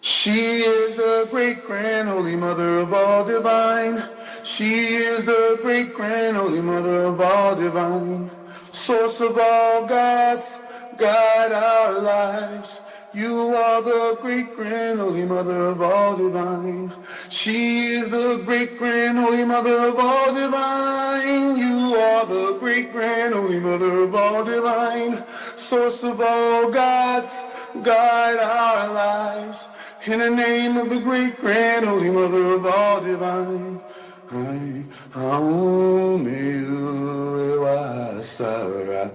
She is the great grand holy mother of all divine. She is the great grand holy mother of all divine. Source of all gods, guide our lives. You are the great grand holy mother of all divine. She is the great grand holy mother of all divine. You are the great grand holy mother of all divine. Source of all gods, guide our lives. In the name of the great grand holy mother of all divine. Sara,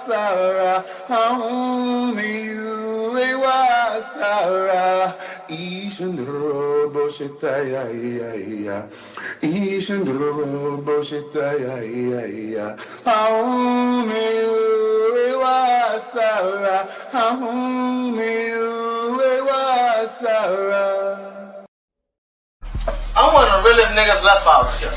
Sara, Sara, Ishandro Boshetaya, Ishandro Boshetaya, Sara, Sara. I'm one of the realest niggas left out here.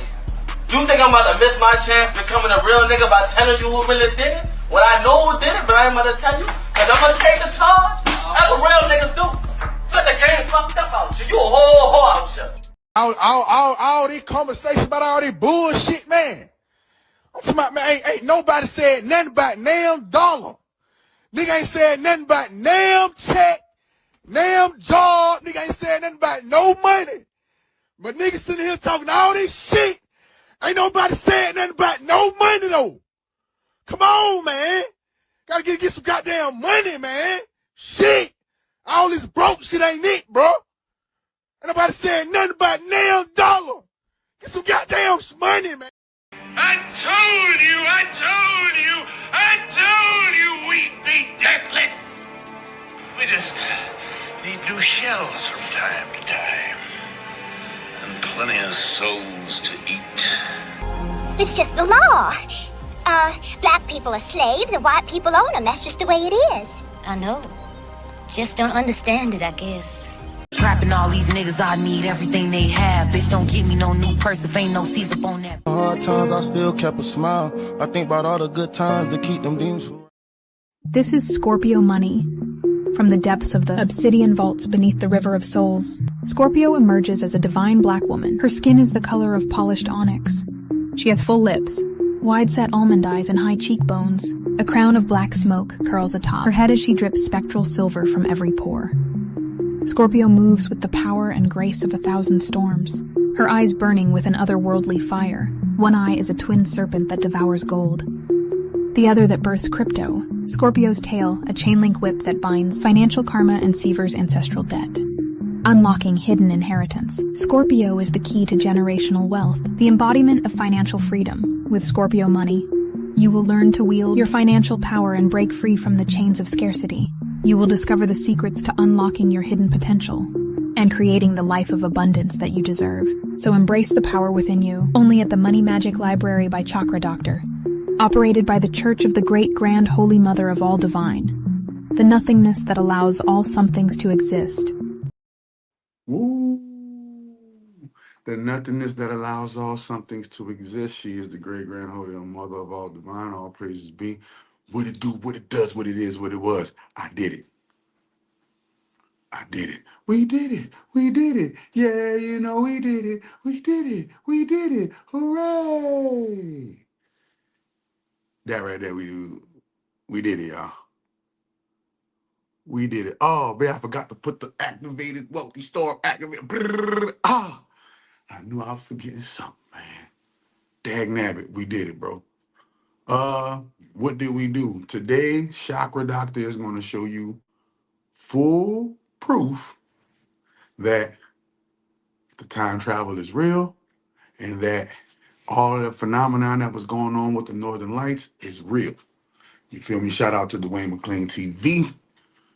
You think I'm about to miss my chance becoming a real nigga by telling you who really did it? When I know who did it, but I ain't about to tell you. Cause I'm gonna take the charge. That's what real niggas do. But the game fucked up out here. You a whole whore out here. All this conversation about all this bullshit, man. I'm talking about, man, ain't nobody said nothing about damn dollar. Nigga ain't said nothing about damn check, damn job. Nigga ain't said nothing about no money. But niggas sitting here talking all this shit. Ain't nobody saying nothing about no money, though. Come on, man. Gotta get some goddamn money, man. Shit. All this broke shit ain't it, bro. Ain't nobody saying nothing about damn dollar. Get some goddamn money, man. I told you we'd be deathless. We just need new shells from time to time. And plenty of souls to eat. It's just the law. Black people are slaves and white people own them. That's just the way it is. I know. Just don't understand it, I guess. Trapping all these niggas, I need everything they have. Bitch, don't give me no new purse if ain't no C's up on that. Hard times, I still kept a smile. I think about all the good times to keep them demons from... This is Scorpio Money. From the depths of the obsidian vaults beneath the River of Souls, Scorpio emerges as a divine black woman. Her skin is the color of polished onyx. She has full lips, wide-set almond eyes and high cheekbones. A crown of black smoke curls atop her head as she drips spectral silver from every pore. Scorpio moves with the power and grace of 1,000 storms, her eyes burning with an otherworldly fire. One eye is a twin serpent that devours gold, the other that births crypto. Scorpio's tail, a chain-link whip that binds financial karma and severs ancestral debt. Unlocking hidden inheritance. Scorpio is the key to generational wealth, the embodiment of financial freedom. With Scorpio Money, you will learn to wield your financial power and break free from the chains of scarcity. You will discover the secrets to unlocking your hidden potential and creating the life of abundance that you deserve. So embrace the power within you. Only at the Money Magic Library by Chakra Doctor, operated by the Church of the Great Grand Holy Mother of all Divine, the nothingness that allows all somethings to exist. Woo! The nothingness that allows all somethings to exist. She is the great grand holy mother of all divine. All praises be. What it do, what it does, what it is, what it was. I did it. I did it. We did it. We did it. Yeah, you know we did it. We did it. We did it. Hooray! That right there, we did it, y'all. We did it. Oh, man, I forgot to put the activated wealthy storm activated. Ah, I knew I was forgetting something, man. Dag nabbit, we did it, bro. What did we do? Today, Chakra Doctor is going to show you full proof that the time travel is real and that all of the phenomenon that was going on with the Northern Lights is real. You feel me? Shout out to Dwayne McClain TV.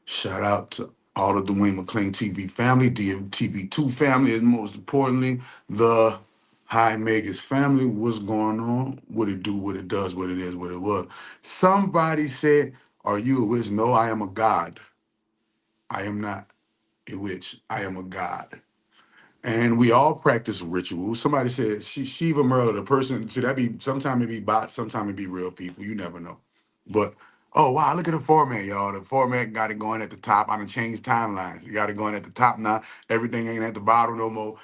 Shout out to all of the Dwayne McClain TV family, DMTV2 family, and most importantly, the High Megas family. What's going on? What it do, what it does, what it is, what it was. Somebody said, are you a witch? No, I am a god. I am not a witch. I am a god. And we all practice rituals. Somebody said Shiva Merla, the person, so that be sometimes it be bots, sometimes it be real people. You never know. But oh wow, look at the format, y'all. The format got it going at the top. I done changed timelines. You got it going at the top now. Everything ain't at the bottom no more.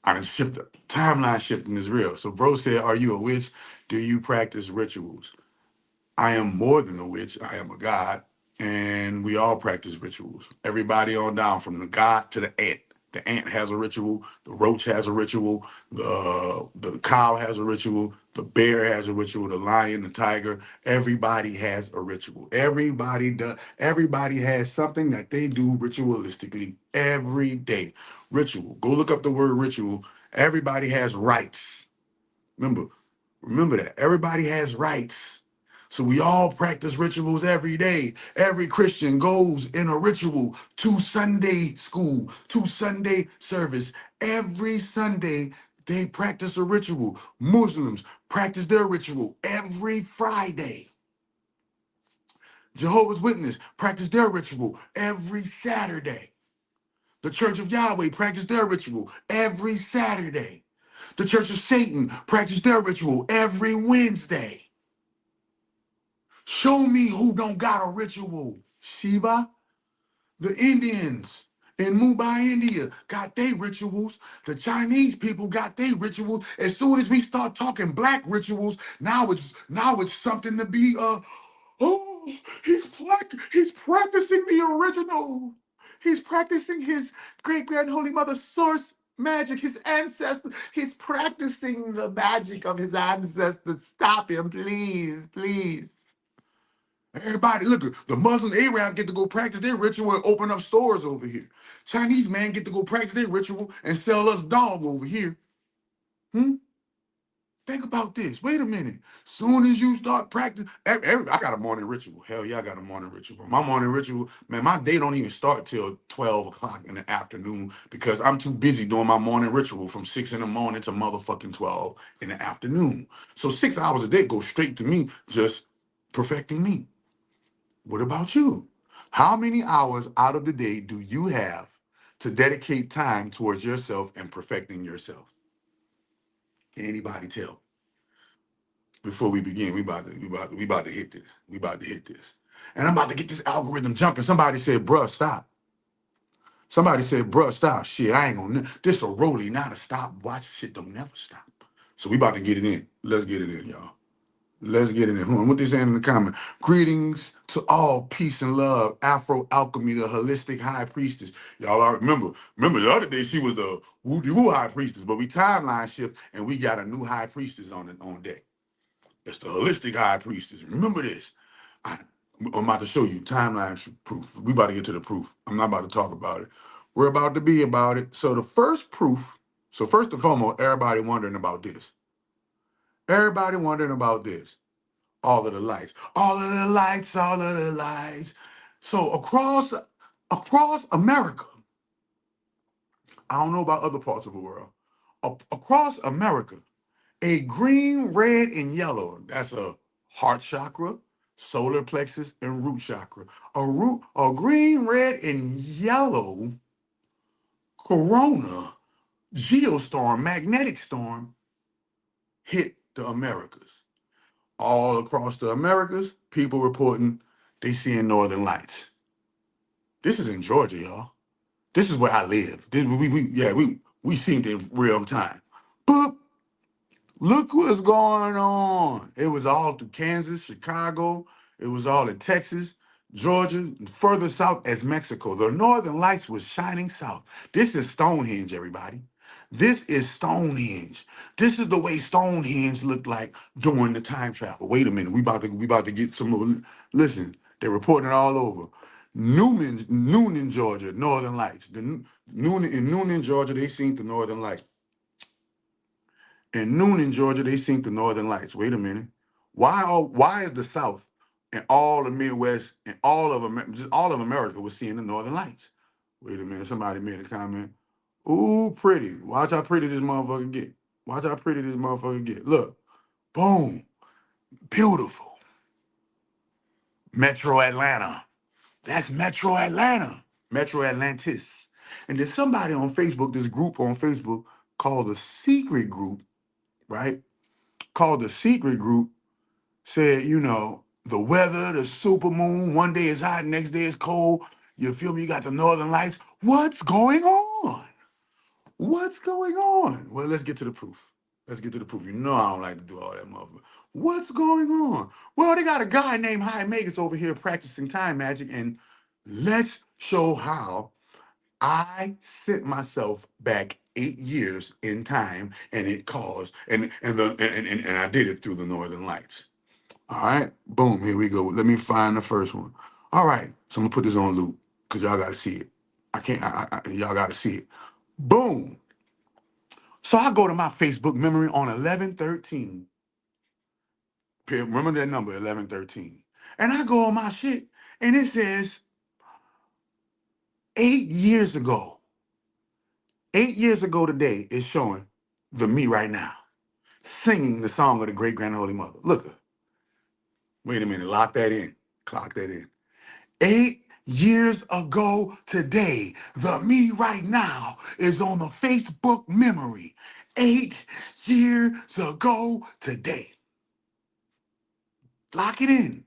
I done shifted. Timeline shifting is real. So bro said, are you a witch? Do you practice rituals? I am more than a witch. I am a god, and we all practice rituals. Everybody on down, from the god to the ant. The ant has a ritual. The roach has a ritual. The cow has a ritual. The bear has a ritual. The lion, the tiger. Everybody has a ritual. Everybody does. Everybody has something that they do ritualistically every day. Ritual. Go look up the word ritual. Everybody has rights. Remember that. Everybody has rights. So we all practice rituals every day. Every Christian goes in a ritual to Sunday school, to Sunday service. Every Sunday, they practice a ritual. Muslims practice their ritual every Friday. Jehovah's Witness practice their ritual every Saturday. The Church of Yahweh practice their ritual every Saturday. The Church of Satan practice their ritual every Wednesday. Show me who don't got a ritual. Shiva, the Indians in Mumbai, India, got their rituals. The Chinese people got their rituals. As soon as we start talking black rituals, now it's something to be oh, he's practicing the original. He's practicing his great grand holy mother source magic, his ancestors. He's practicing the magic of his ancestors. Stop him, please, please. Everybody, look, the Muslim Arab get to go practice their ritual and open up stores over here. Chinese man get to go practice their ritual and sell us dog over here. Think about this. Wait a minute. Soon as you start practicing, I got a morning ritual. Hell yeah, I got a morning ritual. My morning ritual, man, my day don't even start till 12 o'clock in the afternoon because I'm too busy doing my morning ritual from 6 in the morning to motherfucking 12 in the afternoon. So 6 hours a day go straight to me just perfecting me. What about you? How many hours out of the day do you have to dedicate time towards yourself and perfecting yourself? Can anybody tell? Before we begin, we about to hit this. We about to hit this. And I'm about to get this algorithm jumping. Somebody said, bruh, stop. Somebody said, bruh, stop. Shit, I ain't gonna, this a rollie, not a stop. Watch shit don't never stop. So we about to get it in. Let's get it in, y'all. Let's get it in. Hold on. What they saying in the comment? Greetings to all, peace and love. Afro Alchemy, the holistic high priestess. Y'all are remember the other day she was the woo high priestess, but we timeline shift and we got a new high priestess on deck. It's the holistic high priestess. Remember this. I'm about to show you timeline proof. We about to get to the proof. I'm not about to talk about it. We're about to be about it. So the first proof. So first and foremost, everybody wondering about this. Everybody wondering about this. All of the lights, all of the lights, all of the lights. So across America, I don't know about other parts of the world. Across America, a green, red, and yellow. That's a heart chakra, solar plexus, and root chakra. A green, red, and yellow corona geostorm, magnetic storm hit the Americas. All across the Americas, people reporting they seeing northern lights. This is in Georgia, y'all. This is where I live. We seen it in real time. Boop. Look what's going on. It was all through Kansas, Chicago. It was all in Texas, Georgia, and further south as Mexico. The northern lights was shining south. This is Stonehenge, everybody. This is Stonehenge. This is the way Stonehenge looked like during the time travel. Wait a minute. We about to get some more. Listen, they're reporting it all over. Noonan, Georgia, Northern Lights. In Noonan, Georgia, they seen the Northern Lights. In Noonan, Georgia, they seen the Northern Lights. Wait a minute. Why is the South and all the Midwest and just all of America was seeing the Northern Lights? Wait a minute. Somebody made a comment. Ooh, pretty. Watch how pretty this motherfucker get. Watch how pretty this motherfucker get. Look. Boom. Beautiful. Metro Atlanta. That's Metro Atlanta. Metro Atlantis. And there's somebody on Facebook, this group on Facebook called the Secret Group, right? Called the Secret Group, said, you know, the weather, the supermoon, one day is hot, next day is cold. You feel me? You got the northern lights. What's going on? What's going on? Well, let's get to the proof. Let's get to the proof. You know I don't like to do all that motherfucker. What's going on? Well, they got a guy named High Magus over here practicing time magic, and let's show how I sent myself back 8 years in time, and it caused, and I did it through the Northern Lights. All right, boom, here we go. Let me find the first one. All right, so I'm gonna put this on loop because y'all got to see it. I can't. Y'all got to see it. Boom. So I go to my Facebook memory on 11/13. Remember that number, 11/13. And I go on my shit, and it says 8 years ago. 8 years ago today is showing the me right now, singing the song of the great grand holy mother. Look, wait a minute, lock that in. Clock that in. 8 years ago today, the me right now is on the Facebook memory. 8 years ago today. Lock it in.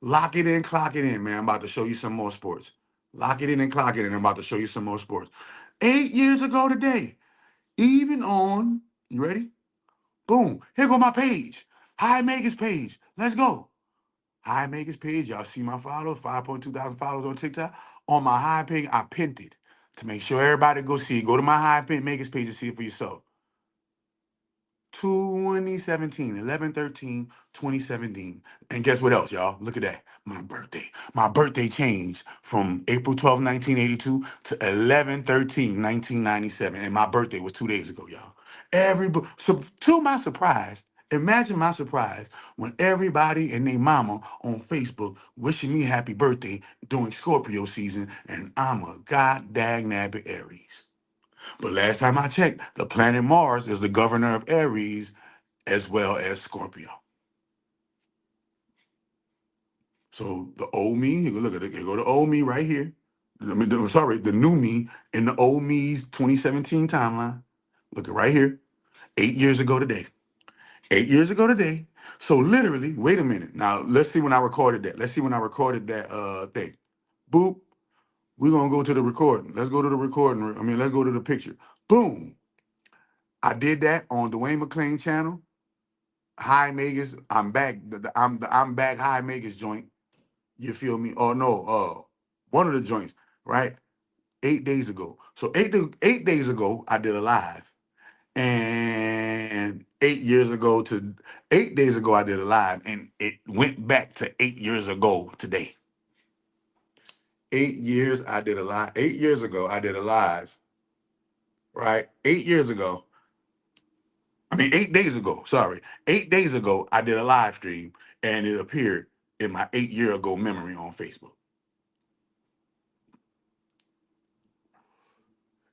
Lock it in, clock it in, man. I'm about to show you some more sports. Lock it in and clock it in. I'm about to show you some more sports. 8 years ago today, even on, you ready? Boom. Here go my page. High Magus page. Let's go. High Magus page. Y'all see my followers, 5.2 thousand followers on TikTok. On my high page, I pinned it to make sure everybody go see it. Go to my high Magus page and see it for yourself. 2017, 11/13, 2017. And guess what else, y'all? Look at that. My birthday. My birthday changed from April 12th, 1982 to 11/13, 1997. And my birthday was 2 days ago, y'all. So to my surprise, imagine my surprise when everybody and their mama on Facebook wishing me happy birthday during Scorpio season, and I'm a god dang nabbit Aries. But last time I checked, the planet Mars is the governor of Aries as well as Scorpio. So the old me, look at it, here go the old me right here. The new me in the old me's 2017 timeline. Look at right here. 8 years ago today. 8 years ago today. So literally, wait a minute. Now let's see when I recorded that. Let's see when I recorded that thing. Boop. We're gonna go to the recording. Let's go to the recording. Let's go to the picture. Boom. I did that on Dwayne McClain channel. High Magus, I'm back. I'm back. High Magus joint. You feel me? Oh no, one of the joints, right? 8 days ago. So 8 days ago, I did a live, and 8 years ago to 8 days ago, I did a live, and it went back to 8 years ago today. 8 years I did a live. 8 years ago, I did a live, right? 8 years ago. 8 days ago, sorry. 8 days ago, I did a live stream and it appeared in my 8 year ago memory on Facebook.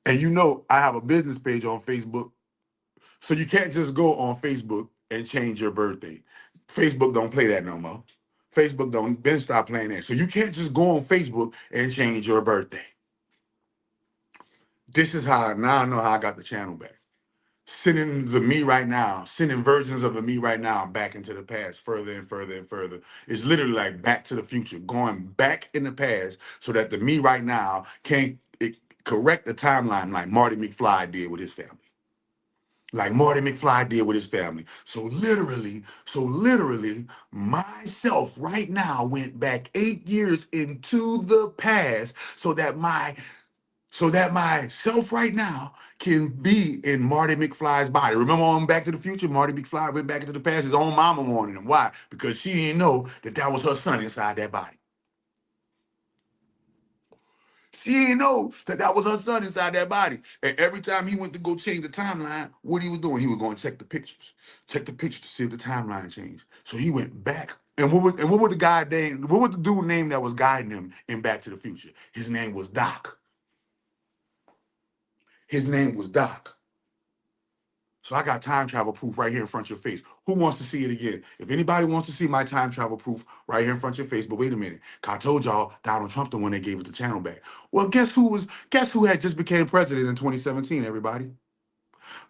And you know, I have a business page on Facebook. So you can't just go on Facebook and change your birthday. Facebook don't play that no more. Facebook don't, Ben stop playing that. So you can't just go on Facebook and change your birthday. This is how, now I know how I got the channel back. Sending the me right now, sending versions of the me right now back into the past, further and further and further. It's literally like Back to the Future, going back in the past so that the me right now can correct the timeline like Marty McFly did with his family. Like Marty McFly did with his family. So literally, myself right now went back 8 years into the past so that myself right now can be in Marty McFly's body. Remember on Back to the Future, Marty McFly went back into the past, his own mama wanted him. Why? Because she didn't know that was her son inside that body. She didn't know that was her son inside that body. And every time he went to go change the timeline, what he was doing, he was going to check the pictures to see if the timeline changed. So he went back. And what was the dude name that was guiding him in Back to the Future? His name was Doc. His name was Doc. So I got time travel proof right here in front of your face. Who wants to see it again? If anybody wants to see my time travel proof right here in front of your face, but wait a minute. 'Cause I told y'all Donald Trump the one that gave us the channel back. Well, guess who had just became president in 2017, everybody?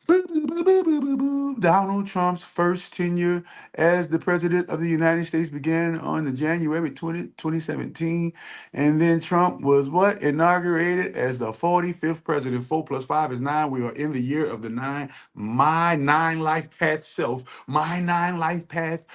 Boo, boo, boo, boo, boo, boo, boo. Donald Trump's first tenure as the president of the United States began on the January 2017. And then Trump was what? Inaugurated as the 45th president. 4 plus 5 is 9. We are in the year of the 9. My 9 life path self. My 9 life path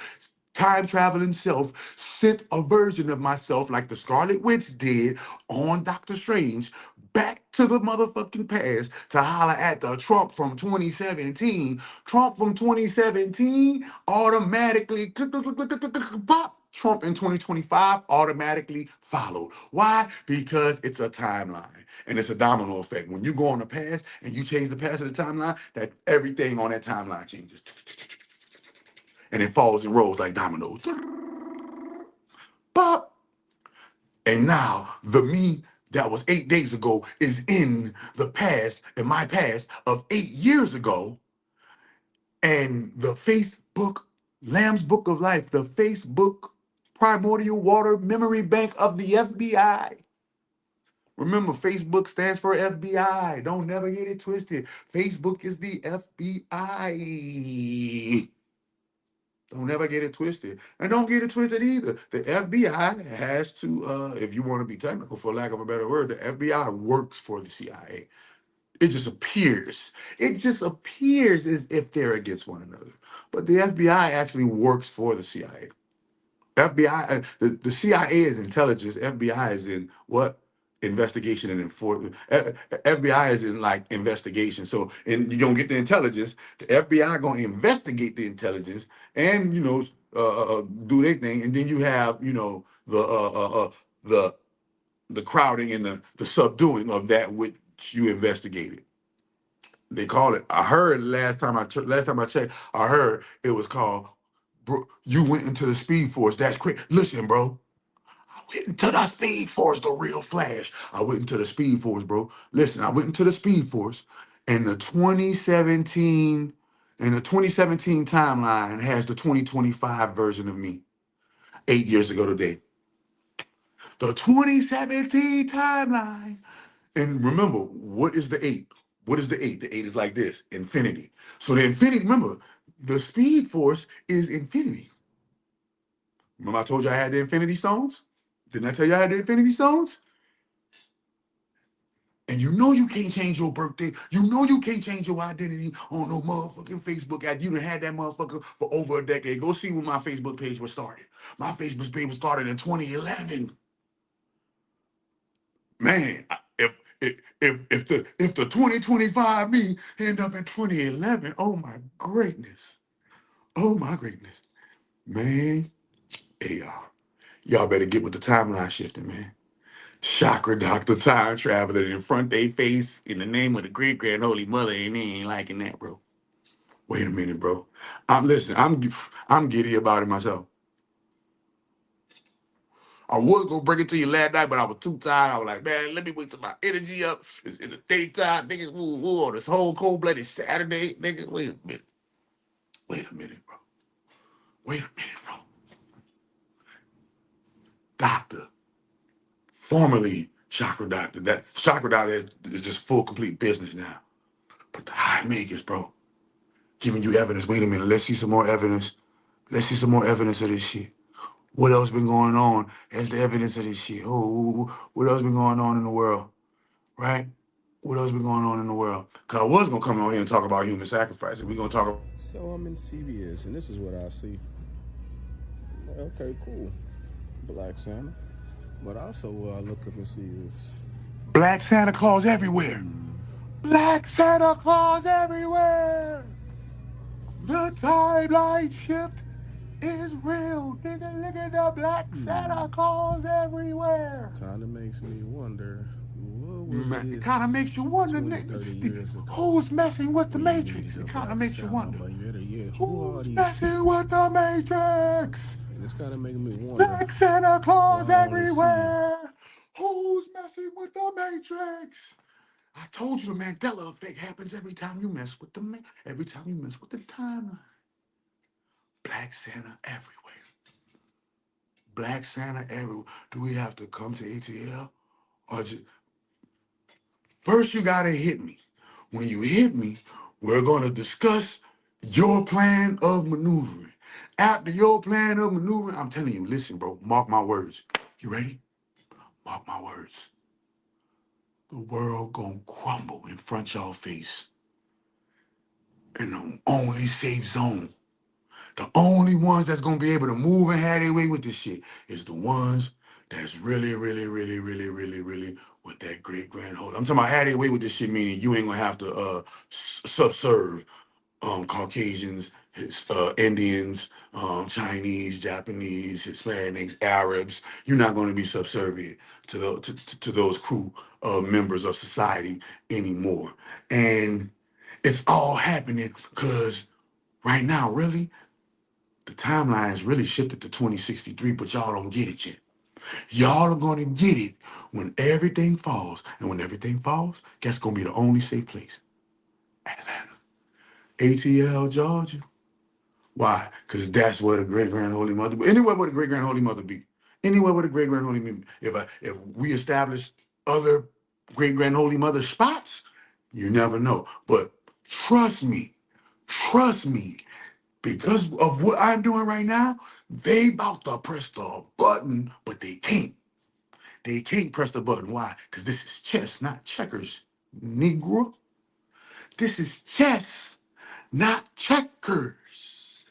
time traveling self sent a version of myself like the Scarlet Witch did on Doctor Strange back to the motherfucking past to holler at the Trump from 2017. Trump from 2017 automatically pop. Trump in 2025 automatically followed. Why? Because it's a timeline and it's a domino effect. When you go on the past and you change the past of the timeline, that everything on that timeline changes. And it falls and rolls like dominoes. Pop. And now the me that was 8 days ago is in the past, in my past of 8 years ago. And the Facebook Lamb's Book of Life, the Facebook Primordial Water Memory Bank of the FBI. Remember, Facebook stands for FBI. Don't never get it twisted. Facebook is the FBI. Don't ever get it twisted. And don't get it twisted either. The FBI has to, if you want to be technical, for lack of a better word, the FBI works for the CIA. It just appears. It just appears as if they're against one another. But the FBI actually works for the CIA. FBI, the CIA is intelligence. FBI is in what? Investigation and enforcement. FBI is in like investigation. So, and you're gonna get the intelligence. The FBI gonna investigate the intelligence and do their thing. And then you have the crowding and the subduing of that which you investigated. They call it. I heard last time I checked. I heard it was called. Bro, you went into the Speed Force. That's crazy. Listen, bro. I went into the Speed Force, the real Flash. I went into the Speed Force, bro. Listen, I went into the Speed Force, and the 2017 timeline has the 2025 version of me. 8 years ago today. The 2017 timeline. And remember, what is the 8? What is the 8? The 8 is like this, infinity. So the infinity, remember, the Speed Force is infinity. Remember I told you I had the Infinity Stones? Didn't I tell you I had the Infinity Stones? And you know you can't change your birthday. You know you can't change your identity on no motherfucking Facebook ad. You done had that motherfucker for over a decade. Go see when my Facebook page was started. My Facebook page was started in 2011. Man, if the 2025 me end up in 2011, oh my greatness. Oh my greatness. Man, hey y'all better get with the timeline shifting, man. Chakra doctor, time traveler in front they face in the name of the great grand holy mother, and they ain't liking that, bro. Wait a minute, bro. I'm giddy about it myself. I was gonna bring it to you last night, but I was too tired. I was like, man, let me wait till my energy up. It's in the daytime, niggas. Ooh, on this whole cold-blooded Saturday, niggas. Wait a minute. Wait a minute, bro. Wait a minute, bro. Doctor, formerly chakra doctor. That chakra doctor is just full, complete business now. But the high makers, bro, giving you evidence. Wait a minute. Let's see some more evidence. Let's see some more evidence of this shit. What else been going on as the evidence of this shit? Oh, what else been going on in the world? Right? What else been going on in the world? Because I was going to come on here and talk about human sacrifice. And we're going to talk about... So I'm in CVS, and this is what I see. Okay, cool. Black Santa. But also what I look up and see is... Black Santa Claus everywhere. Black Santa Claus everywhere. The timeline shift is real. Nigga, look at the Black Santa Claus everywhere. Kind of makes me wonder... Man, it kind of makes you wonder, who's messing with the Matrix? It kind of makes you wonder, who's messing with the Matrix? It's kind of making me wonder. Black Santa Claus everywhere. Who's messing with the Matrix? I told you the Mandela effect happens every time you mess with every time you mess with the timeline. Black Santa everywhere. Black Santa everywhere. Do we have to come to ATL? Or just, first you gotta hit me. When you hit me, we're gonna discuss your plan of maneuvering. After your plan of maneuvering, I'm telling you, listen, bro, mark my words. You ready? Mark my words. The world gonna crumble in front y'all face. And the only safe zone, the only ones that's gonna be able to move and have their way with this shit is the ones that's really, really, really, really, really, really with that great grand holy. I'm talking about have their way with this shit, meaning you ain't gonna have to subserve Caucasians, Indians, Chinese, Japanese, Hispanics, Arabs. You're not going to be subservient to those crew members of society anymore. And it's all happening because right now, really, the timeline is really shifted to 2063, but y'all don't get it yet. Y'all are going to get it when everything falls. And when everything falls, guess going to be the only safe place? Atlanta. ATL, Georgia. Why? Because that's where the great grand holy mother be. Anywhere where the great grand holy mother be. Anywhere where the great grand holy mother. If we establish other great grand holy mother spots, you never know. But trust me, because of what I'm doing right now, they about to press the button, but they can't. They can't press the button. Why? Because this is chess, not checkers, Negro. This is chess, not checkers.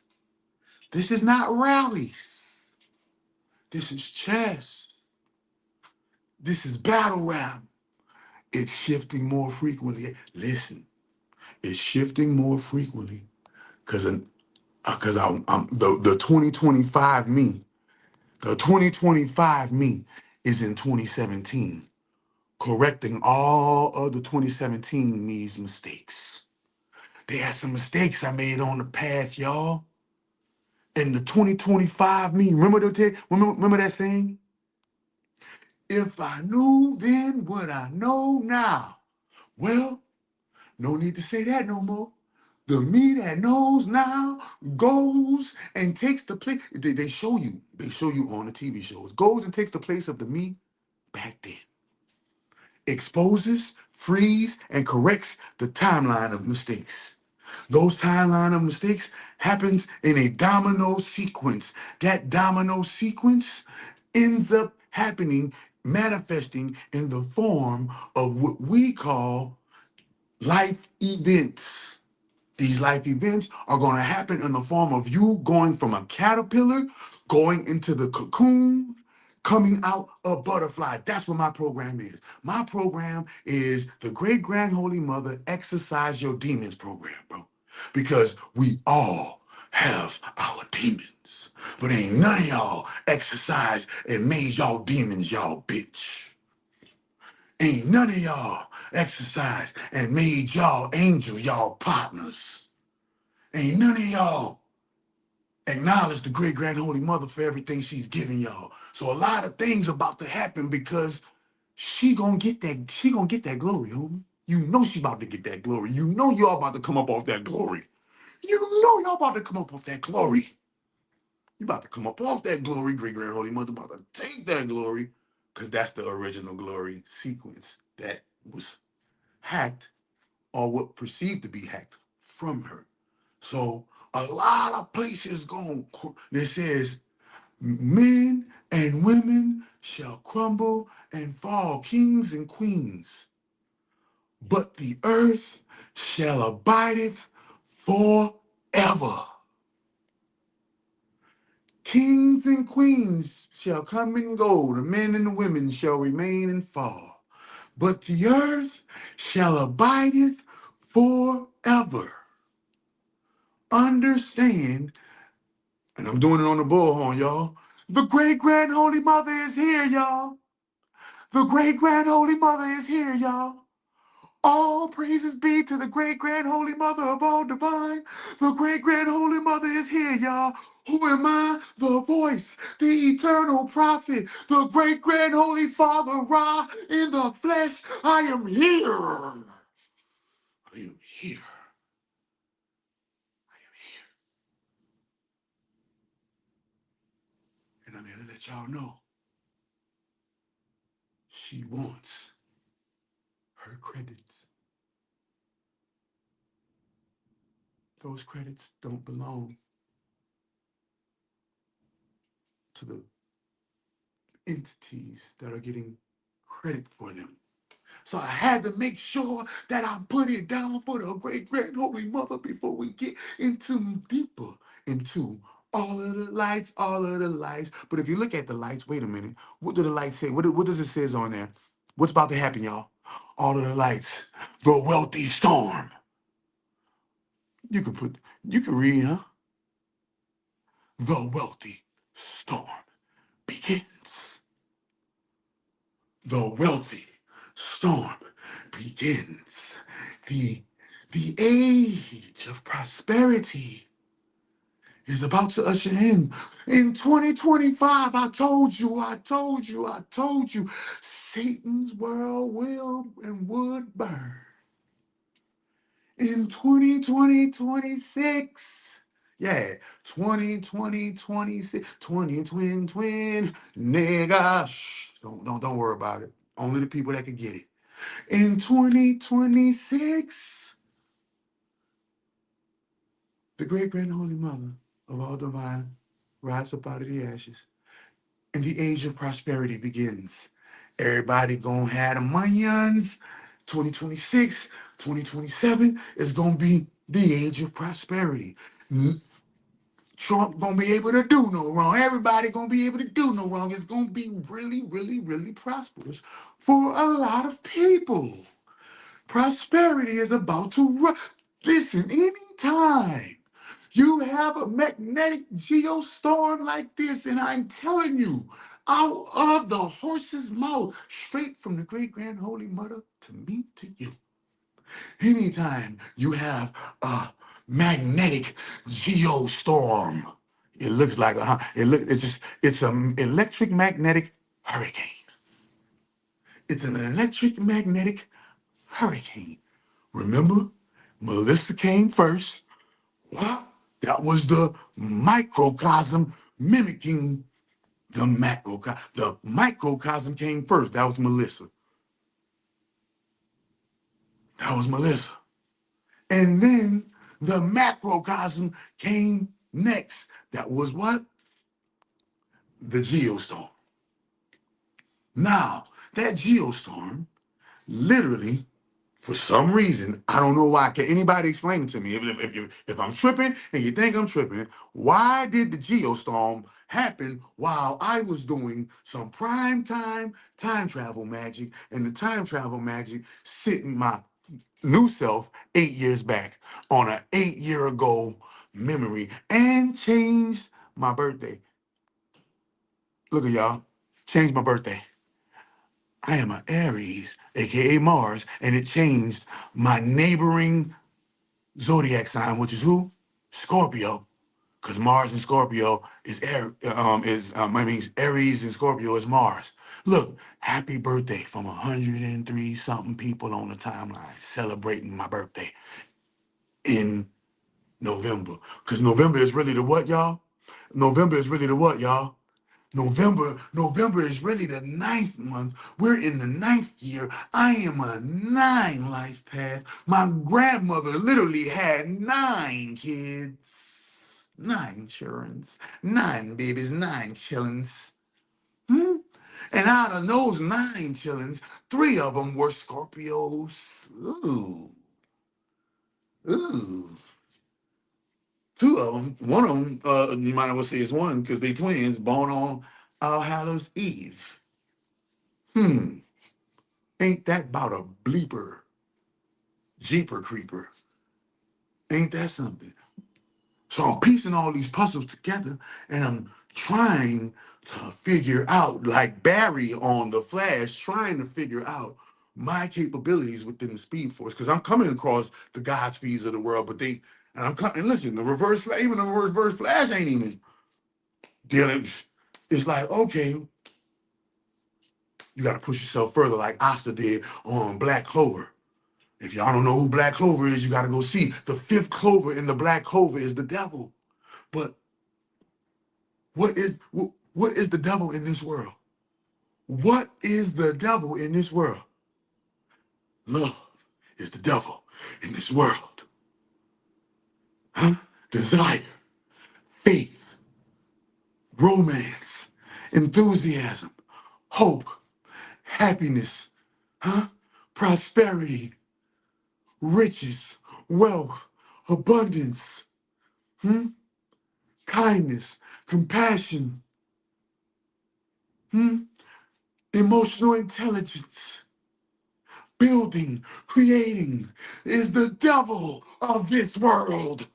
This is not rallies. This is chess. This is battle rap. It's shifting more frequently. Listen, it's shifting more frequently because I'm the 2025 me. The 2025 me is in 2017, correcting all of the 2017 me's mistakes. They had some mistakes I made on the path, y'all. And the 2025 me, remember that saying? If I knew then what I know now. Well, no need to say that no more. The me that knows now goes and takes the place. They show you on the TV shows, goes and takes the place of the me back then. Exposes, frees, and corrects the timeline of mistakes. Those timeline of mistakes happens in a domino sequence. That domino sequence ends up happening, manifesting in the form of what we call life events. These life events are going to happen in the form of you going from a caterpillar, going into the cocoon, coming out a butterfly. That's what my program is. My program is the Great Grand Holy Mother Exercise Your Demons program, bro. Because we all have our demons. But ain't none of y'all exercised and made y'all demons y'all bitch. Ain't none of y'all exercised and made y'all angel y'all partners. Ain't none of y'all acknowledge the great grand holy mother for everything she's giving y'all. So a lot of things about to happen because she gonna get that glory, homie. You know she about to get that glory. You know y'all about to come up off that glory. You know y'all about to come up off that glory. You about to come up off that glory, great grand holy mother about to take that glory, because that's the original glory sequence that was hacked or what perceived to be hacked from her. So a lot of places going, it says, men and women shall crumble and fall, kings and queens, but the earth shall abideth forever. Kings and queens shall come and go, the men and the women shall remain and fall, but the earth shall abideth forever. Understand, and I'm doing it on the bullhorn, y'all. The great grand holy mother is here, y'all. The great grand holy mother is here, y'all. All praises be to the great grand holy mother of all divine. The great grand holy mother is here, y'all. Who am I? The voice, the eternal prophet, the great grand holy father Ra in the flesh. I am here. I am here. I am here. And I'm here to let y'all know she wants her credits. Those credits don't belong to the entities that are getting credit for them. So I had to make sure that I put it down for the great grand holy mother before we get into deeper into all of the lights, all of the lights. But if you look at the lights, wait a minute. What do the lights say? What does it say on there? What's about to happen, y'all? All of the lights. The wealthy storm. You can read, huh? The wealthy storm begins. The wealthy storm begins. The, the age of prosperity is about to usher in. In 2025, I told you, Satan's world will and would burn. In 2020, 26. Yeah, 2020, 26, 20, twin, nigga. Shh, don't worry about it. Only the people that can get it. In 2026, the great grand holy mother of all divine rise up out of the ashes, and the age of prosperity begins. Everybody gonna have the millions. 2026, 2027 is gonna be the age of prosperity. Trump gonna be able to do no wrong. Everybody gonna be able to do no wrong. It's gonna be really, really, really prosperous for a lot of people. Prosperity is about to run. Listen, anytime you have a magnetic geostorm like this, and I'm telling you, out of the horse's mouth, straight from the great grand holy mother to me to you. Anytime you have a magnetic geostorm, it looks like it's an electric magnetic hurricane. It's an electric magnetic hurricane. Remember, Melissa came first. Well, that was the microcosm mimicking the macrocosm. The microcosm came first. That was Melissa. That was Melissa. And then the macrocosm came next. That was what? The geostorm. Now, that geostorm literally, for some reason, I don't know why. Can anybody explain it to me? If I'm tripping and you think I'm tripping, why did the geostorm happen while I was doing some prime time travel magic, and the time travel magic sitting my new self 8 years back on an 8 year ago memory and changed my birthday? Look at y'all, changed my birthday. I am an Aries, aka Mars, and it changed my neighboring zodiac sign, which is who? Scorpio. Because Mars and Scorpio is Aries and Scorpio is Mars. Look, happy birthday from 103 something people on the timeline celebrating my birthday in November. Because November is really the what, y'all? November is really the what, y'all? November is really the ninth month. We're in the ninth year. I am a 9 life path. My grandmother literally had 9 kids, 9 children, 9 babies, 9 chillins. Hmm? And out of those 9 chillins, 3 of them were Scorpios. Ooh, ooh. 2 of them, one of them, you might as well say it's one because they twins, born on All Hallows Eve. Ain't that about a bleeper, jeeper creeper? Ain't that something? So I'm piecing all these puzzles together and I'm trying to figure out, like Barry on The Flash, trying to figure out my capabilities within the Speed Force, because I'm coming across the Godspeeds of the world, but and listen, the even the reverse flash ain't even dealing. It's like, okay, you got to push yourself further, like Asta did on Black Clover. If y'all don't know who Black Clover is, you got to go see. The fifth clover in the Black Clover is the devil. But what is the devil in this world? What is the devil in this world? Love is the devil in this world. Huh? Desire, faith, romance, enthusiasm, hope, happiness, huh? Prosperity, riches, wealth, abundance, kindness, compassion, emotional intelligence, building, creating is the devil of this world.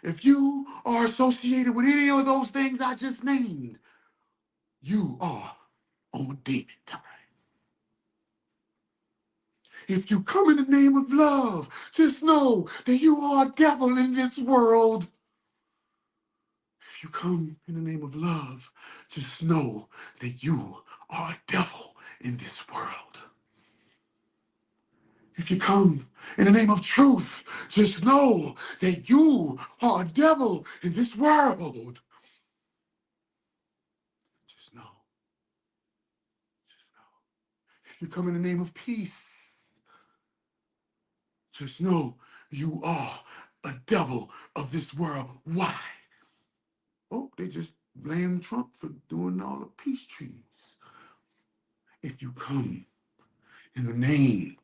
If you are associated with any of those things I just named, you are on demon time. If you come in the name of love, just know that you are a devil in this world. If you come in the name of love, just know that you are a devil in this world. If you come in the name of truth, just know that you are a devil in this world. Just know. If you come in the name of peace, just know you are a devil of this world. Why? Oh, they just blame Trump for doing all the peace treaties. If you come in the name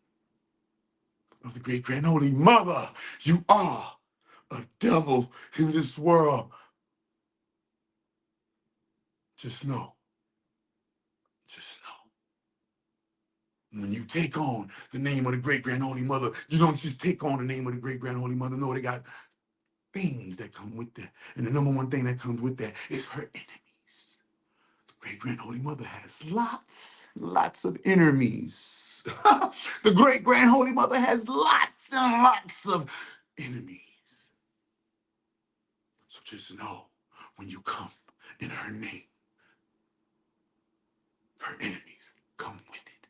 of the great grand holy mother, you are a devil in this world. Just know. Just know. When you take on the name of the great grand holy mother, you don't just take on the name of the great grand holy mother. No, they got things that come with that. And the number one thing that comes with that is her enemies. The great grand holy mother has lots of enemies. The great grand holy mother has lots and lots of enemies. So just know when you come in her name, her enemies come with it.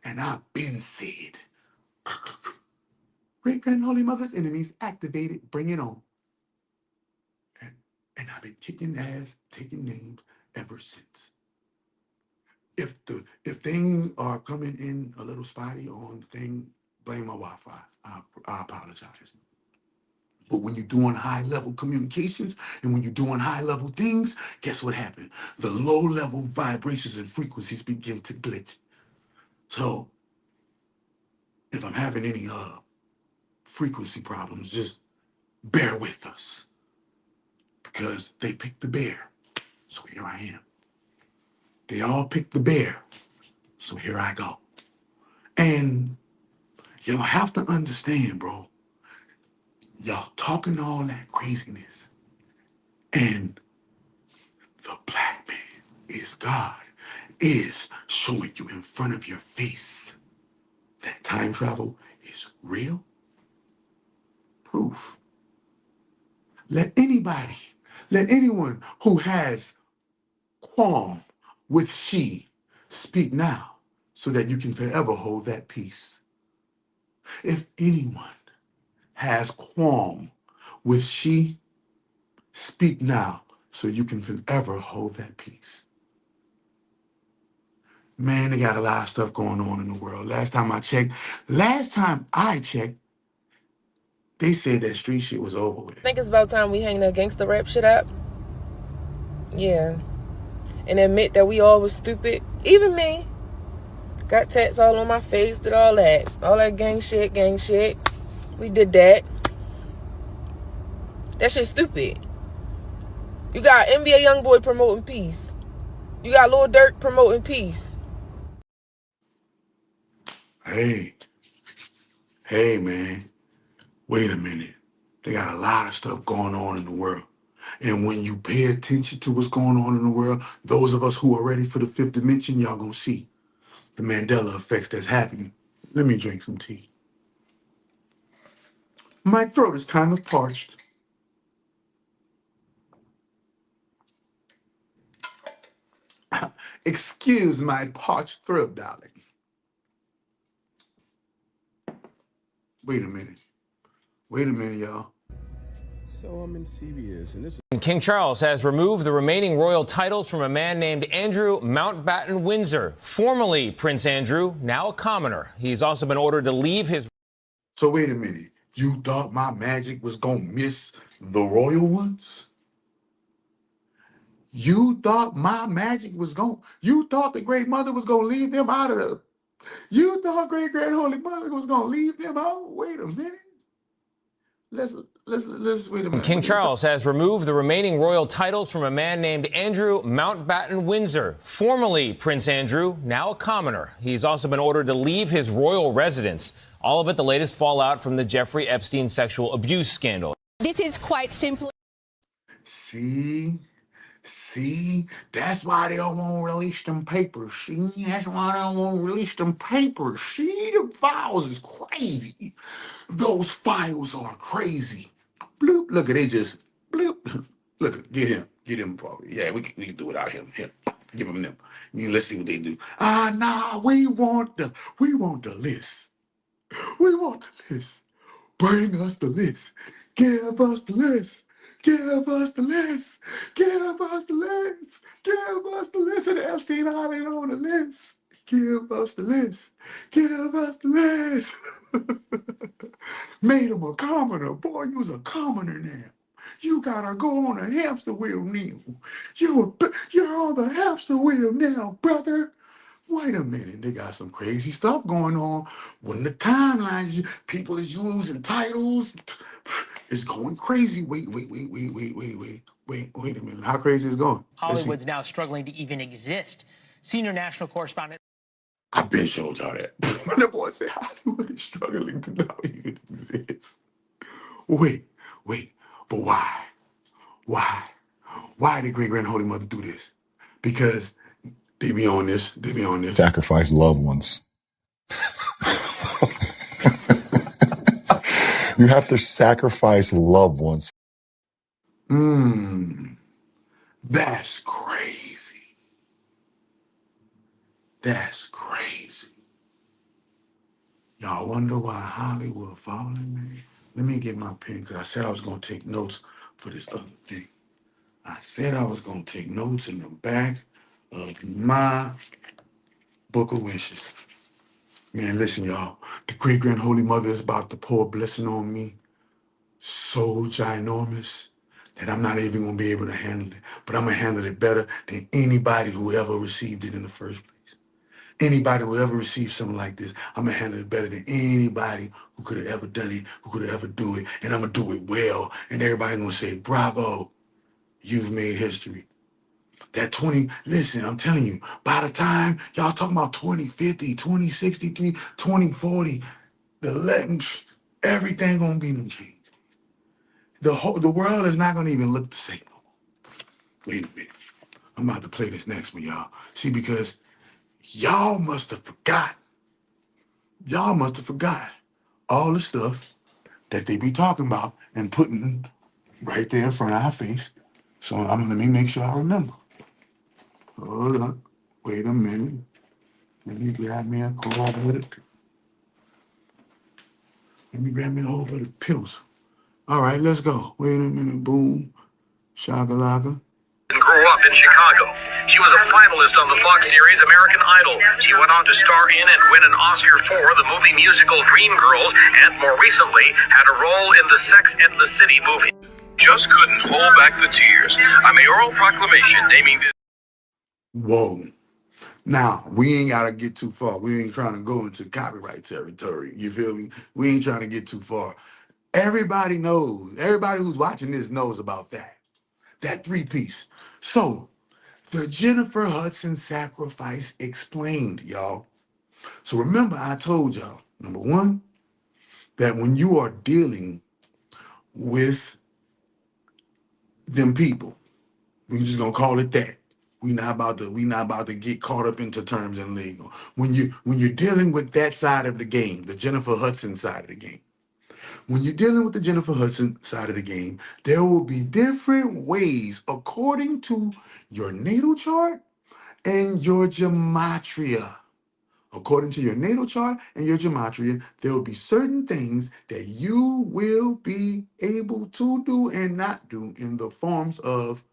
And I've been said, great grand holy mother's enemies activated, bring it on. And I've been kicking ass, taking names ever since. If things are coming in a little spotty on the thing, blame my Wi-Fi. I apologize. But when you're doing high-level communications and when you're doing high-level things, guess what happened? The low-level vibrations and frequencies begin to glitch. So if I'm having any frequency problems, just bear with us. Because they picked the bear. So here I am. They all picked the bear. So here I go. And y'all have to understand, bro. Y'all talking all that craziness. And the black man is God, is showing you in front of your face that time travel is real. Proof. Let anyone who has qualm with she speak now so that you can forever hold that peace. If anyone has qualm with she, speak now so you can forever hold that peace. Man, they got a lot of stuff going on in the world. Last time I checked, they said that street shit was over with. I think it's about time we hang that gangster rap shit up. Yeah. And admit that we all was stupid. Even me. Got tats all on my face, did all that. All that gang shit. We did that. That shit's stupid. You got NBA Youngboy promoting peace. You got Lil Durk promoting peace. Hey, man. Wait a minute. They got a lot of stuff going on in the world. And when you pay attention to what's going on in the world, those of us who are ready for the fifth dimension, y'all gonna see. the Mandela effects that's happening. Let me drink some tea. My throat is kind of parched. Excuse my parched throat, darling. Wait a minute. Wait a minute, y'all. So I'm in CBS, and this is King Charles has removed the remaining royal titles from a man named Andrew Mountbatten Windsor, formerly Prince Andrew, now a commoner. He's also been ordered to leave his... So wait a minute. You thought my magic was gonna miss the royal ones? You thought my magic was gonna... You thought the great mother was gonna leave them out of the... You thought great grand holy mother was gonna leave them out? Wait a minute. Let's wait a minute. King Charles has removed the remaining royal titles from a man named Andrew Mountbatten Windsor, formerly Prince Andrew, now a commoner. He's also been ordered to leave his royal residence. All of it the latest fallout from the Jeffrey Epstein sexual abuse scandal. This is quite simply... See, that's why they don't want to release them papers. See, that's why they don't want to release them papers. See, the files is crazy. Those files are crazy. Bloop, look at it, just bloop. Look, get him, Paul. Yeah, we can do without him. Here, give him them. Let's see what they do. Nah, we want the list. We want the list. Bring us the list. Give us the list. Give us the list. Give us the list. Give us the list. And Epstein already on the list. Give us the list. Give us the list. Made him a commoner. Boy, you's a commoner now. You gotta go on a hamster wheel now. You're on the hamster wheel now, brother. Wait a minute, they got some crazy stuff going on. When the timelines, people is using titles, it's going crazy. Wait a minute. How crazy is it going? Hollywood's now struggling to even exist. Senior national correspondent. I've been showed y'all that. When the boy said Hollywood is struggling to not even exist. Wait, but why? Why did great grand holy mother do this? Because they be on this. Sacrifice loved ones. You have to sacrifice loved ones. That's crazy. That's crazy. Y'all wonder why Hollywood falling, man? Let me get my pen, because I said I was going to take notes for this other thing. I said I was going to take notes in the back of my book of wishes. Man, listen, y'all. The great grand holy mother is about to pour a blessing on me so ginormous that I'm not even going to be able to handle it. But I'm going to handle it better than anybody who ever received it in the first place. Anybody who ever received something like this, I'm going to handle it better than anybody who could have ever done it, who could have ever do it. And I'm going to do it well. And everybody's going to say, bravo, you've made history. Listen, I'm telling you, by the time y'all talking about 2050, 2063, 2040, everything going to be changed. The world is not going to even look the same no more. Wait a minute. I'm about to play this next one, y'all. See, because y'all must have forgot. Y'all must have forgot all the stuff that they be talking about and putting right there in front of our face. So let me make sure I remember. Hold up. Wait a minute. Let me grab me a whole bit of pills. All right, let's go. Wait a minute. Boom. Shakalaka. Grew up in Chicago. She was a finalist on the Fox series American Idol. She went on to star in and win an Oscar for the movie musical Dreamgirls, and more recently had a role in the Sex and the City movie. Just couldn't hold back the tears. A mayoral proclamation naming this. Whoa. Now, we ain't got to get too far. We ain't trying to go into copyright territory. You feel me? We ain't trying to get too far. Everybody knows. Everybody who's watching this knows about that. That three-piece. So, the Jennifer Hudson sacrifice explained, y'all. So remember, I told y'all, number one, that when you are dealing with them people, we're just going to call it that. We not about to get caught up into terms and legal. When you're dealing with that side of the game, the Jennifer Hudson side of the game. When you're dealing with the Jennifer Hudson side of the game, there will be different ways according to your natal chart and your gematria. According to your natal chart and your gematria, there will be certain things that you will be able to do and not do in the forms of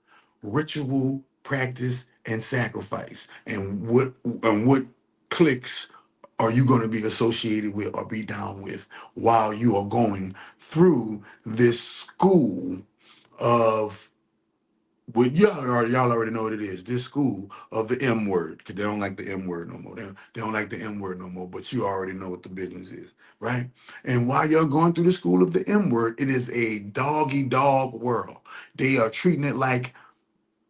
ritual, practice, and sacrifice. And what clicks are you going to be associated with or be down with while you are going through this school of well, y'all already know what it is. This school of the M word, because they don't like the M word no more. They don't like the M word no more, but you already know what the business is, right? And while you're going through the school of the M word, it is a doggy dog world. They are treating it like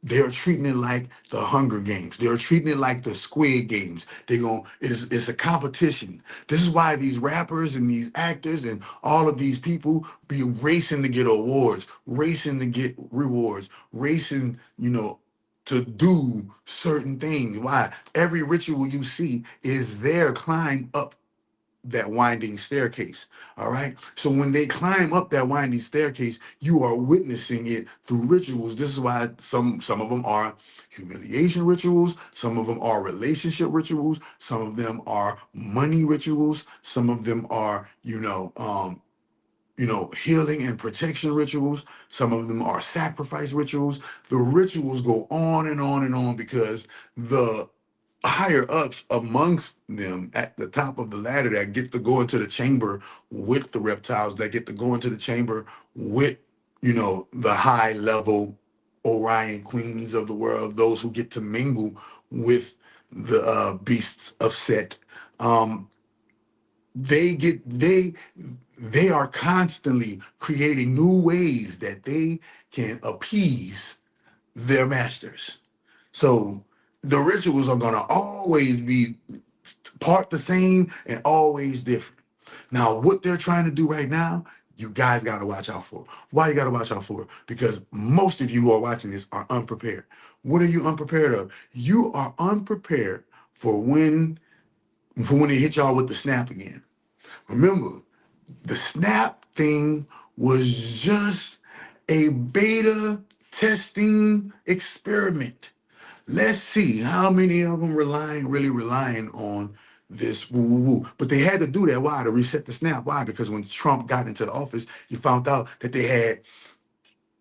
they're treating it like the Hunger Games. They're treating it like the Squid Games. It's a competition. This is why these rappers and these actors and all of these people be racing to get awards, racing to get rewards, racing, to do certain things. Why? Every ritual you see is their climb up that winding staircase. All right. So when they climb up that winding staircase, you are witnessing it through rituals. This is why some of them are humiliation rituals, some of them are relationship rituals, some of them are money rituals, some of them are, healing and protection rituals. Some of them are sacrifice rituals. The rituals go on and on and on because the higher ups amongst them at the top of the ladder that get to go into the chamber with the reptiles, that get to go into the chamber with, the high level Orion queens of the world, those who get to mingle with the beasts of Set. They are constantly creating new ways that they can appease their masters. So the rituals are going to always be part the same and always different. Now, what they're trying to do right now, you guys got to watch out for. Why you got to watch out for? Because most of you who are watching this are unprepared. What are you unprepared of? You are unprepared for when they hit y'all with the snap again. Remember, the snap thing was just a beta testing experiment. Let's see how many of them really relying on this woo woo woo. But they had to do that. Why? To reset the snap. Why? Because when Trump got into the office, you found out that they had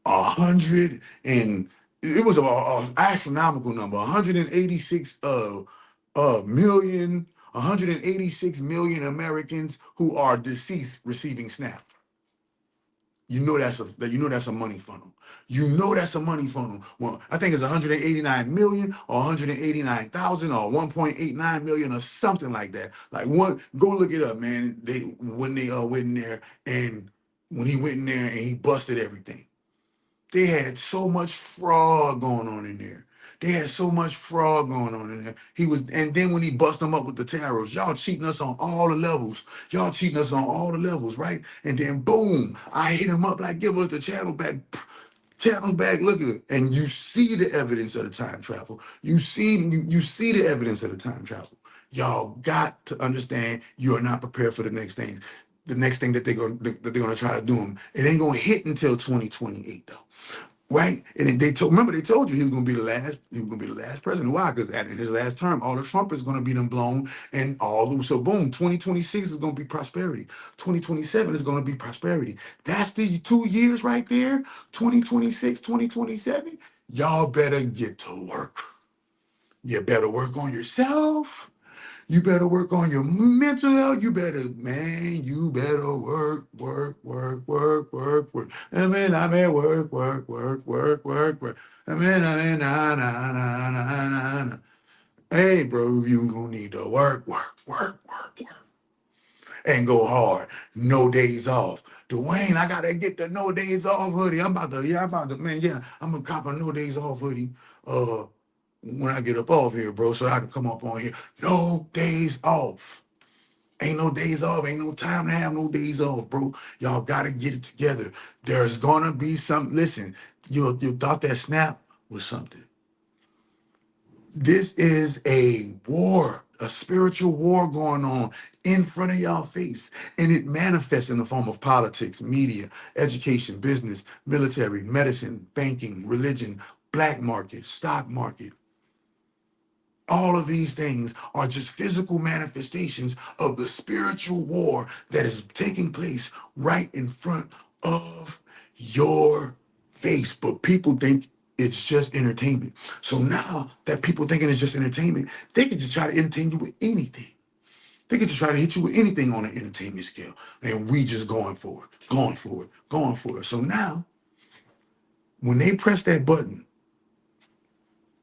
100 and it was a astronomical number, 186 million Americans who are deceased receiving SNAP. You know that's a money funnel. You know that's a money funnel. Well, I think it's 189 million or 189,000 or 1.89 million or something like that. Like go look it up, man. When they went in there and when he went in there and he busted everything. They had so much fraud going on in there. They had so much fraud going on in there. And then when he bust them up with the tariffs, y'all cheating us on all the levels. Y'all cheating us on all the levels, right? And then boom, I hit him up like, give us the channel back, look at it. And you see the evidence of the time travel. You see the evidence of the time travel. Y'all got to understand you are not prepared for the next thing. The next thing that they're gonna try to do them. It ain't gonna hit until 2028 though. Right? And remember they told you he was gonna be the last president. Why? Because in his last term, all the Trump is gonna be them blown and so boom, 2026 is gonna be prosperity. 2027 is gonna be prosperity. That's the 2 years right there. 2026, 2027. Y'all better get to work. You better work on yourself. You better work on your mental health. You better work, work, work, work, work, work. Work, work, work, work, work, work. Na, na, na, na, na, na. Hey, bro, you gonna need to work, work, work, work, work. And go hard. No days off. Dwayne, I gotta get the no days off hoodie. I'm about to, I'm gonna cop a no days off hoodie. When I get up off here, bro, so I can come up on here. No days off. Ain't no days off. Ain't no time to have no days off, bro. Y'all gotta get it together. There's gonna be some. Listen, you thought that snap was something. This is a war, a spiritual war going on in front of y'all face. And it manifests in the form of politics, media, education, business, military, medicine, banking, religion, black market, stock market. All of these things are just physical manifestations of the spiritual war that is taking place right in front of your face. But people think it's just entertainment. So now that people thinking it's just entertainment, they can just try to entertain you with anything. They can just try to hit you with anything on an entertainment scale. And we just going for it, going for it, going for it. So now, when they press that button,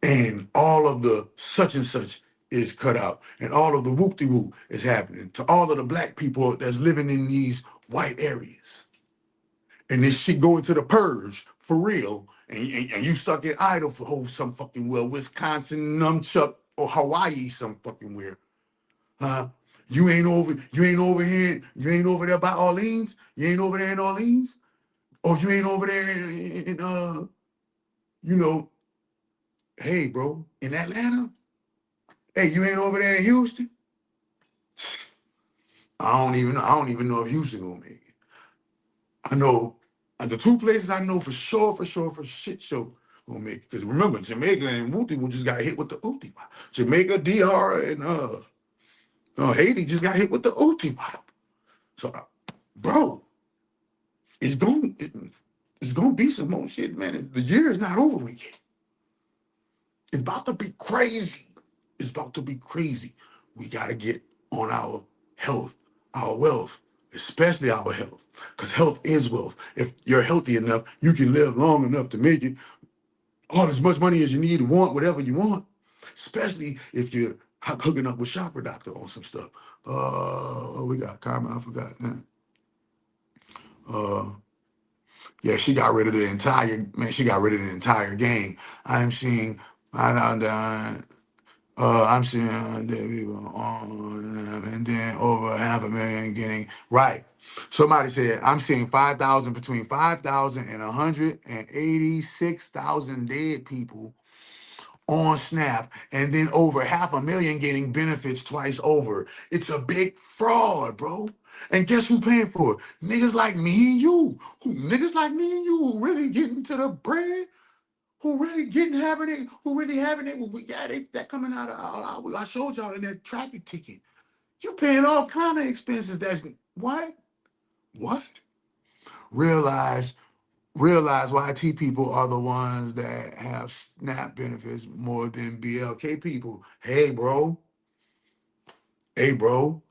and all of the such and such is cut out, and all of the whoop-de-whoop is happening to all of the black people that's living in these white areas. And this shit going to the purge for real, and you stuck in idle for some fucking well, Wisconsin, Numchuck, or Hawaii, some fucking where. Huh? You ain't over here, you ain't over there by Orleans, you ain't over there in Orleans, or you ain't over there in you know, hey bro, in Atlanta. Hey, you ain't over there in Houston? I don't even know if Houston gonna make it. I know the two places I know for sure, for shit show gonna make it. Because remember, Jamaica and Wooty just got hit with the Uti. Jamaica, DR, and Haiti just got hit with the Uti. So, bro, it's gonna be some more shit, man. The year is not over with yet. It's about to be crazy. It's about to be crazy. We got to get on our health, our wealth, especially our health, because health is wealth. If you're healthy enough, you can live long enough to make it all as much money as you need to want whatever you want, especially if you're hooking up with Shopper Doctor on some stuff. What we got? Karma, I forgot. Yeah, she got rid of the entire, man, she got rid of the entire game. I'm seeing, I'm seeing that people on, and then over 500,000 getting right. Somebody said I'm seeing 5,000 between 5,000 and 186,000 dead people on Snap, and then over 500,000 getting benefits twice over. It's a big fraud, bro. And guess who paying for it? Niggas like me and you. Niggas like me and you who really getting to the bread, who really having it. Well, we got it. That coming out of I showed y'all in that traffic ticket. You paying all kind of expenses. That's what? What? Realize YT people are the ones that have SNAP benefits more than BLK people. Hey, bro. Hey, bro.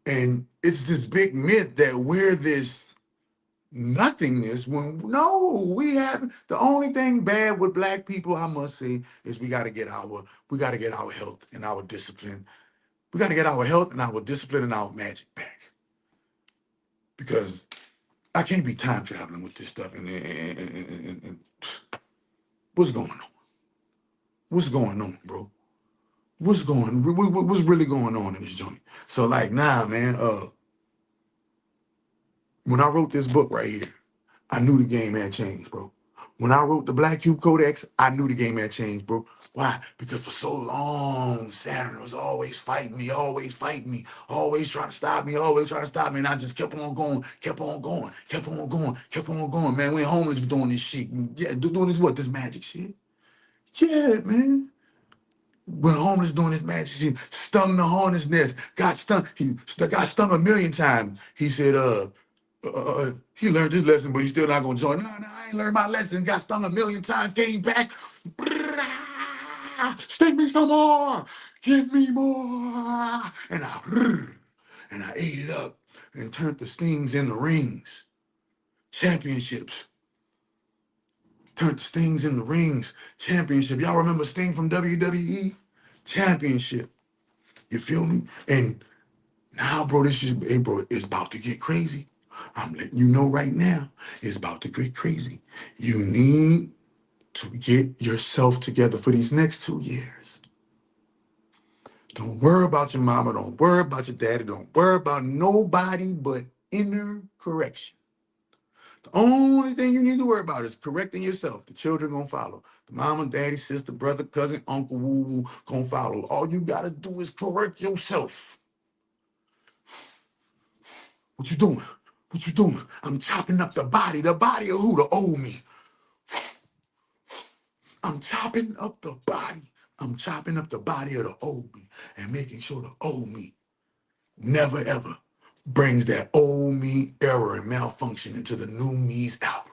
And it's this big myth that we're this nothingness when no, we have the only thing bad with black people, I must say, is we gotta get our health and our discipline. We gotta get our health and our discipline and our magic back. Because I can't be time traveling with this stuff and what's going on? What's going on, bro? What's really going on in this joint? So like man, when I wrote this book right here, I knew the game had changed, bro. When I wrote the Black Cube Codex, I knew the game had changed, bro. Why? Because for so long, Saturn was always fighting me, always trying to stop me, and I just kept on going, man. We ain't homeless doing this shit. Yeah, doing this what? This magic shit? Yeah, man. When homeless doing his magic shit, stung the hornet's nest, got stung. He got stung a million times. He said, he learned his lesson, but he's still not gonna join. No, I ain't learned my lesson. Got stung a million times, came back. Sting me some more. Give me more. And I ate it up and turned the stings into rings. Championships. Turned the stings into rings. Championship. Y'all remember Sting from WWE? Championship. You feel me? And now, bro, it's about to get crazy. I'm letting you know right now, it's about to get crazy. You need to get yourself together for these next 2 years. Don't worry about your mama. Don't worry about your daddy. Don't worry about nobody but inner correction. The only thing you need to worry about is correcting yourself. The children gonna follow. The mama, daddy, sister, brother, cousin, uncle, woo woo gonna follow. All you gotta do is correct yourself. What you doing? What you doing? I'm chopping up the body. The body of who? The old me. I'm chopping up the body. I'm chopping up the body of the old me and making sure the old me never ever brings that old me error and malfunction into the new me's algorithm.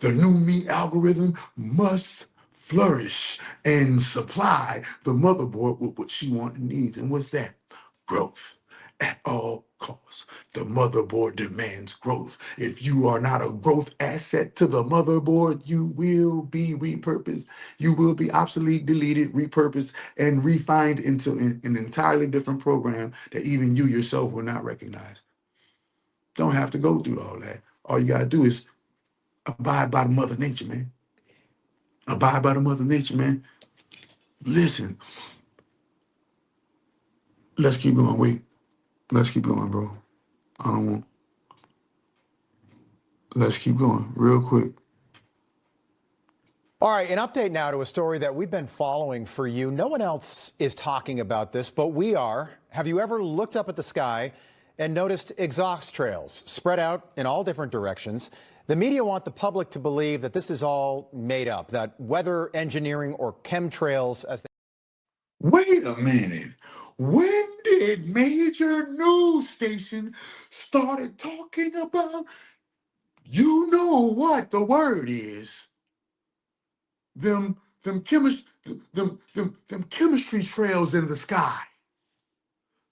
The new me algorithm must flourish and supply the motherboard with what she wants and needs. And what's that? Growth at all costs. The motherboard demands growth. If you are not a growth asset to the motherboard, you will be repurposed. You will be obsolete, deleted, repurposed, and refined into an entirely different program that even you yourself will not recognize. Don't have to go through all that. All you gotta do is abide by the mother nature, man. Abide by the mother nature, man. Listen, let's keep going. Wait, let's keep going, bro. I don't want. Let's keep going real quick. All right, an update now to a story that we've been following for you. No one else is talking about this, but we are. Have you ever looked up at the sky and noticed exhaust trails spread out in all different directions? The media want the public to believe that this is all made up, that weather engineering or chemtrails, as they... Wait a minute. When did major news station started talking about, you know what the word is? Them chemistry trails in the sky.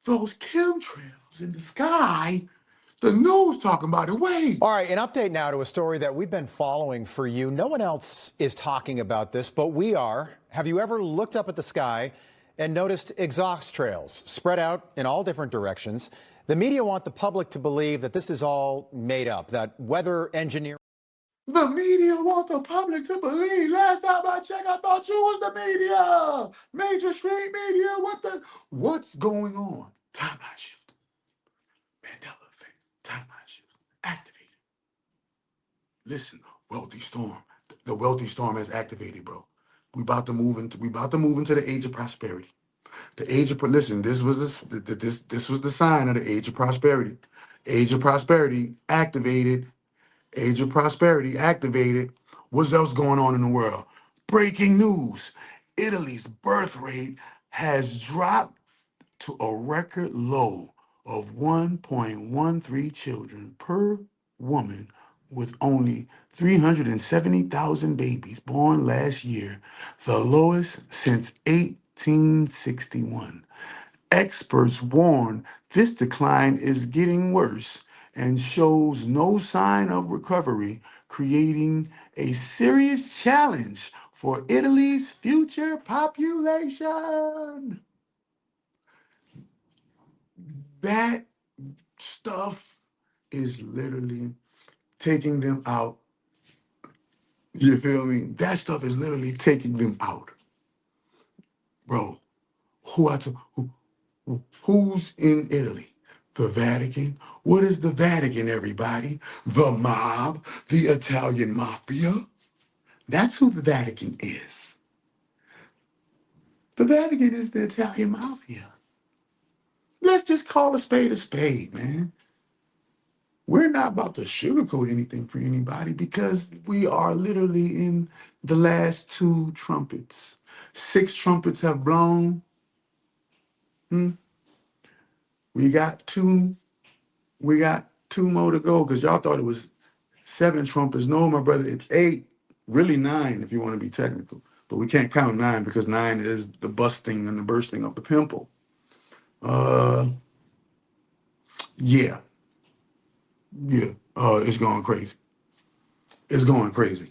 Those chemtrails in the sky. The news talking about it. Wait. All right, an update now to a story that we've been following for you. No one else is talking about this, but we are. Have you ever looked up at the sky and noticed exhaust trails spread out in all different directions? The media want the public to believe that this is all made up, that weather engineering... The media want the public to believe. Last time I checked, I thought you was the media. Major stream media. What's going on? Timeline shift. Mandela effect. Timeline shift. Activated. Listen, wealthy storm. The wealthy storm has activated, bro. We about to move into the age of prosperity. The age of listen, this was this was the sign of the age of prosperity. Age of prosperity activated. Age of prosperity activated. What else going on in the world? Breaking news. Italy's birth rate has dropped to a record low of 1.13 children per woman, with only 370,000 babies born last year, the lowest since 1861. Experts warn this decline is getting worse and shows no sign of recovery, creating a serious challenge for Italy's future population. That stuff is literally taking them out. You feel me? That stuff is literally taking them out. Bro, who's in Italy? The Vatican. What is the Vatican, everybody? The mob, the Italian mafia. That's who the Vatican is. The Vatican is the Italian mafia. Let's just call a spade, man. We're not about to sugarcoat anything for anybody because we are literally in the last two trumpets. 6 trumpets have blown. We got two more to go because y'all thought it was 7 trumpets. No, my brother, it's 8. Really 9 if you want to be technical. But we can't count 9 because 9 is the busting and the bursting of the pimple. Yeah. It's going crazy. It's going crazy.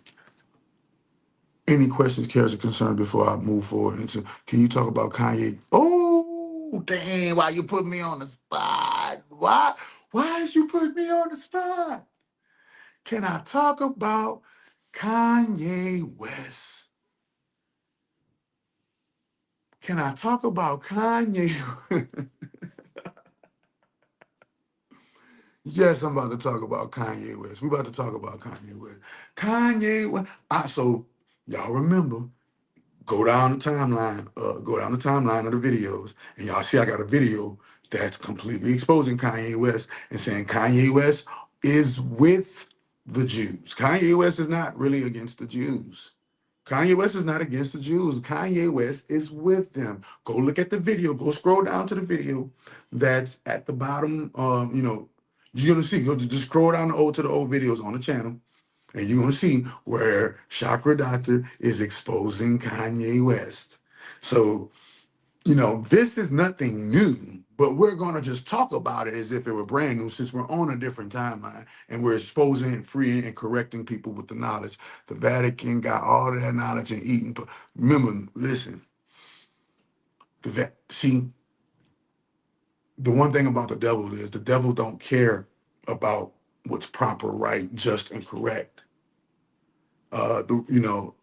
Any questions, cares, or concerns before I move forward into? Can you talk about Kanye? Oh, damn! Why you put me on the spot? Why? Why did you put me on the spot? Can I talk about Kanye West? Can I talk about Kanye? Yes, I'm about to talk about Kanye West. We're about to talk about Kanye West. Kanye West. So y'all remember, go down the timeline of the videos, and y'all see I got a video that's completely exposing Kanye West and saying Kanye West is with the Jews. Kanye West is not really against the Jews. Kanye West is not against the Jews. Kanye West is with them. Go look at the video. Go scroll down to the video that's at the bottom. You're gonna see. Go just scroll down to the old videos on the channel, and you're gonna see where Chakra Doctor is exposing Kanye West. So this is nothing new, but we're gonna just talk about it as if it were brand new, since we're on a different timeline and we're exposing and freeing and correcting people with the knowledge. The Vatican got all of that knowledge and eating. But remember, listen, see, the one thing about the devil is the devil don't care about what's proper, right, just, and correct. The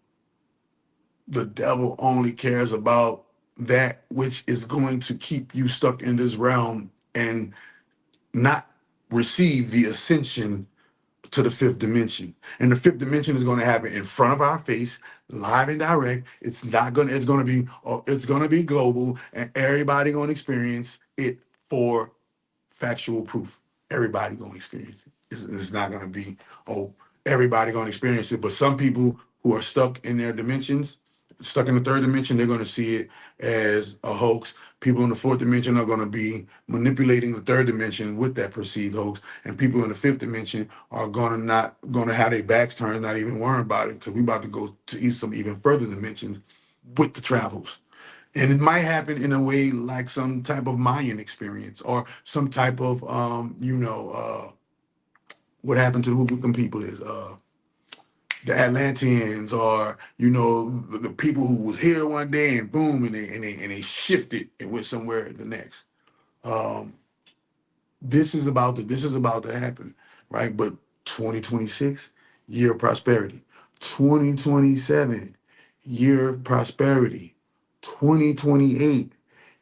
devil only cares about that which is going to keep you stuck in this realm and not receive the ascension to the fifth dimension. And the fifth dimension is going to happen in front of our face, live and direct. It's going to be global, and everybody going to experience it for factual proof. Everybody gonna experience it. It's not gonna be, everybody gonna experience it. But some people who are stuck in their dimensions, stuck in the third dimension, they're gonna see it as a hoax. People in the fourth dimension are gonna be manipulating the third dimension with that perceived hoax. And people in the fifth dimension are not gonna have their backs turned, not even worrying about it, because we're about to go to some even further dimensions with the travels. And it might happen in a way like some type of Mayan experience, or some type of, what happened to the Hoopookum people is the Atlanteans, or the people who was here one day and boom, and they shifted and went somewhere the next. Um, this is about to happen, right? But 2026, year of prosperity. 2027, year of prosperity. 2028,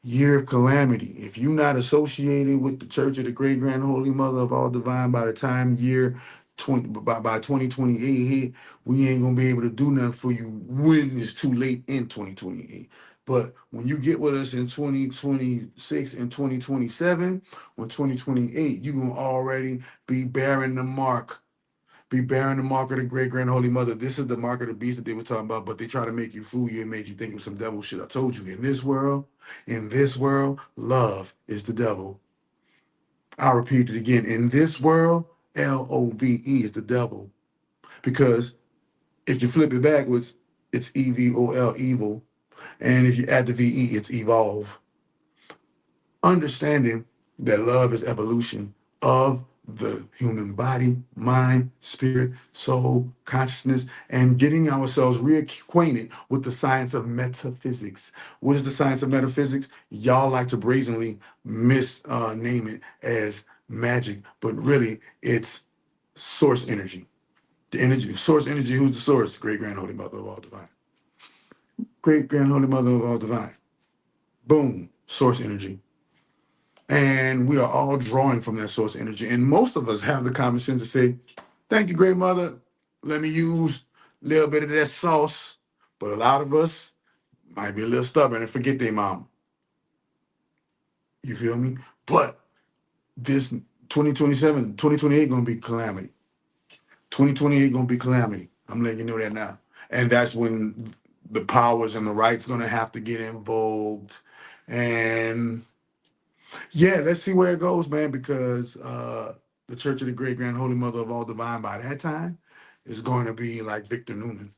year of calamity. If you're not associated with the Church of the Great Grand Holy Mother of All Divine by the time by 2028 hit, we ain't gonna be able to do nothing for you when it's too late in 2028. But when you get with us in 2026 and 2027, when 2028, you're gonna already be bearing the mark. Be bearing the mark of the great grand holy mother. This is the mark of the beast that they were talking about, but they try to make you fool you and made you think of some devil shit. I told you, in this world, love is the devil. I'll repeat it again. In this world, LOVE is the devil. Because if you flip it backwards, it's EVOL, evil. And if you add the VE, it's evolve. Understanding that love is evolution of the human body, mind, spirit, soul, consciousness, and getting ourselves reacquainted with the science of metaphysics. What is the science of metaphysics? Y'all like to brazenly misname it as magic, but really it's source energy. The energy, source energy, who's the source? Great Grand Holy Mother of all divine. Great Grand Holy Mother of all divine. Boom, source energy. And we are all drawing from that source energy. And most of us have the common sense to say, thank you, great mother. Let me use a little bit of that sauce. But a lot of us might be a little stubborn and forget their mama. You feel me? But this 2027, 2028 gonna be calamity. 2028 gonna be calamity. I'm letting you know that now. And that's when the powers and the rights gonna have to get involved. And yeah, let's see where it goes, man, because the Church of the Great Grand Holy Mother of All Divine by that time is going to be like Victor Newman.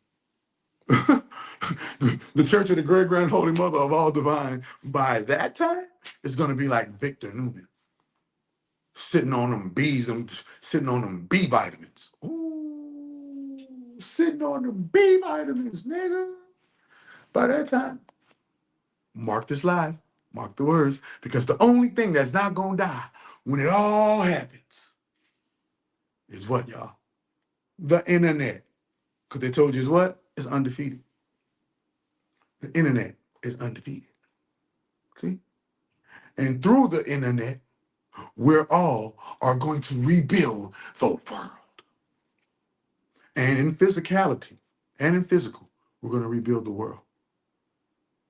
The Church of the Great Grand Holy Mother of All Divine by that time is going to be like Victor Newman. Sitting on them sitting on them B vitamins. Ooh, sitting on them B vitamins, nigga. By that time, mark this live, mark the words, because the only thing that's not going to die when it all happens is what, y'all? The internet. Because they told you is what? It's undefeated. The internet is undefeated. See? And through the internet, We're all are going to rebuild the world. And in physicality and in physical, we're going to rebuild the world.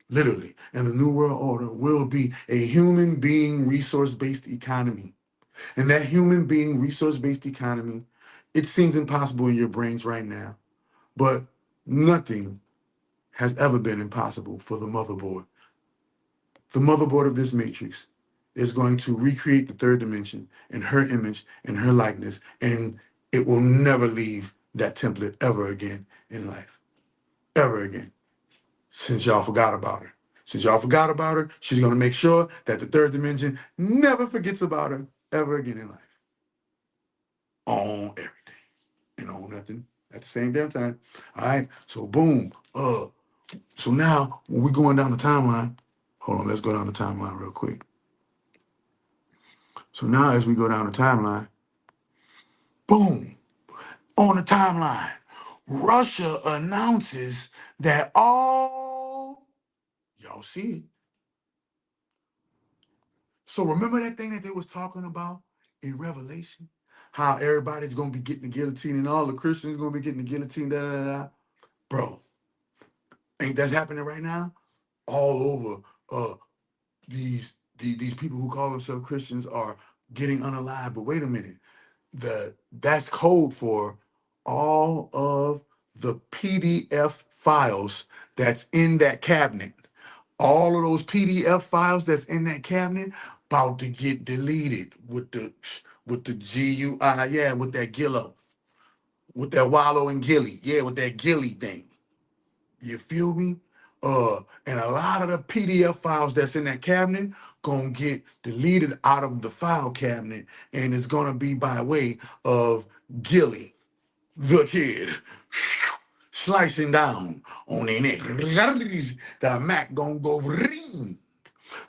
Literally. And the New World Order will be a human being resource-based economy. And that human being resource-based economy, it seems impossible in your brains right now, but nothing has ever been impossible for the motherboard. The motherboard of this matrix is going to recreate the third dimension in her image and her likeness, and it will never leave that template ever again in life. Ever again. Since y'all forgot about her. Since y'all forgot about her, she's going to make sure that the third dimension never forgets about her ever again in life. On everything and on nothing at the same damn time. All right, so boom. So now when we're going down the timeline, hold on, let's go down the timeline real quick. So now as we go down the timeline, boom, on the timeline, Russia announces that y'all see it. So remember that thing that they was talking about in Revelation? How everybody's gonna be getting the guillotine and all the Christians gonna be getting the guillotine, da da da. Bro, ain't that happening right now? All over these people who call themselves Christians are getting unalive. But wait a minute, that's code for all of the PDF files that's in that cabinet. All of those PDF files that's in that cabinet about to get deleted with the GUI, yeah, with that Gillo, with that Wallow and Gilly, yeah, with that Gilly thing. You feel me? And a lot of the PDF files that's in that cabinet gonna get deleted out of the file cabinet, and it's gonna be by way of Gilly, the kid, slicing down on their neck. The Mac gonna go ring.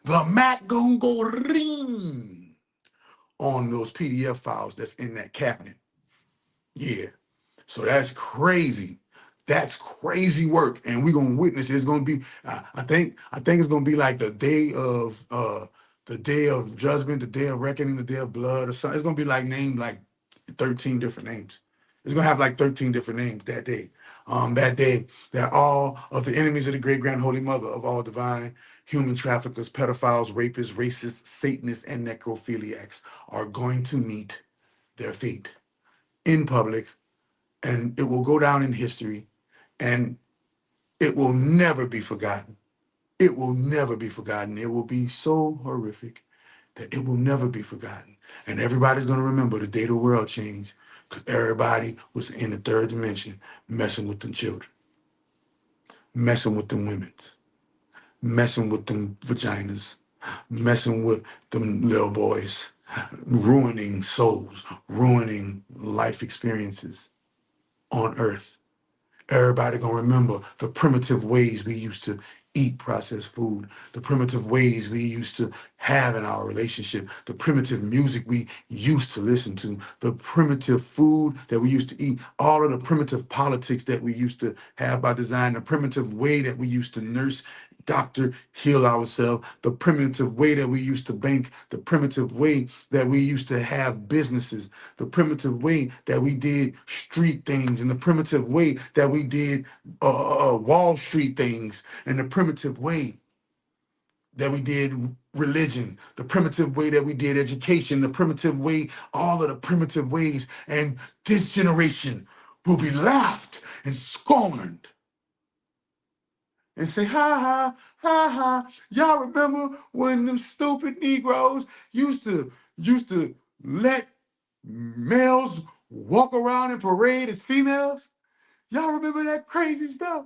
The Mac gonna go ring on those PDF files that's in that cabinet. Yeah. So that's crazy. That's crazy work, and we're gonna witness it. It's gonna be. I think it's gonna be like the day of judgment, the day of reckoning, the day of blood, or something. It's gonna be like named like 13 different names. It's gonna have like 13 different names that day. That day that all of the enemies of the great grand holy mother of all divine human traffickers, pedophiles, rapists, racists, Satanists, and necrophiliacs are going to meet their fate in public, and it will go down in history, and it will never be forgotten. It will never be forgotten. It will be so horrific that it will never be forgotten. And everybody's going to remember the day the world changed, because everybody was in the third dimension messing with them children, messing with them women's, messing with them vaginas, messing with them little boys, ruining souls, ruining life experiences on earth. Everybody gonna remember the primitive ways we used to eat processed food, the primitive ways we used to have in our relationship, the primitive music we used to listen to, the primitive food that we used to eat, all of the primitive politics that we used to have by design, the primitive way that we used to nurse, doctor, heal ourselves, the primitive way that we used to bank, the primitive way that we used to have businesses, the primitive way that we did street things, and the primitive way that we did Wall Street things, and the primitive way that we did religion, the primitive way that we did education, the primitive way, all of the primitive ways. And this generation will be laughed and scorned and say, ha ha, ha ha. Y'all remember when them stupid Negroes used to let males walk around and parade as females? Y'all remember that crazy stuff?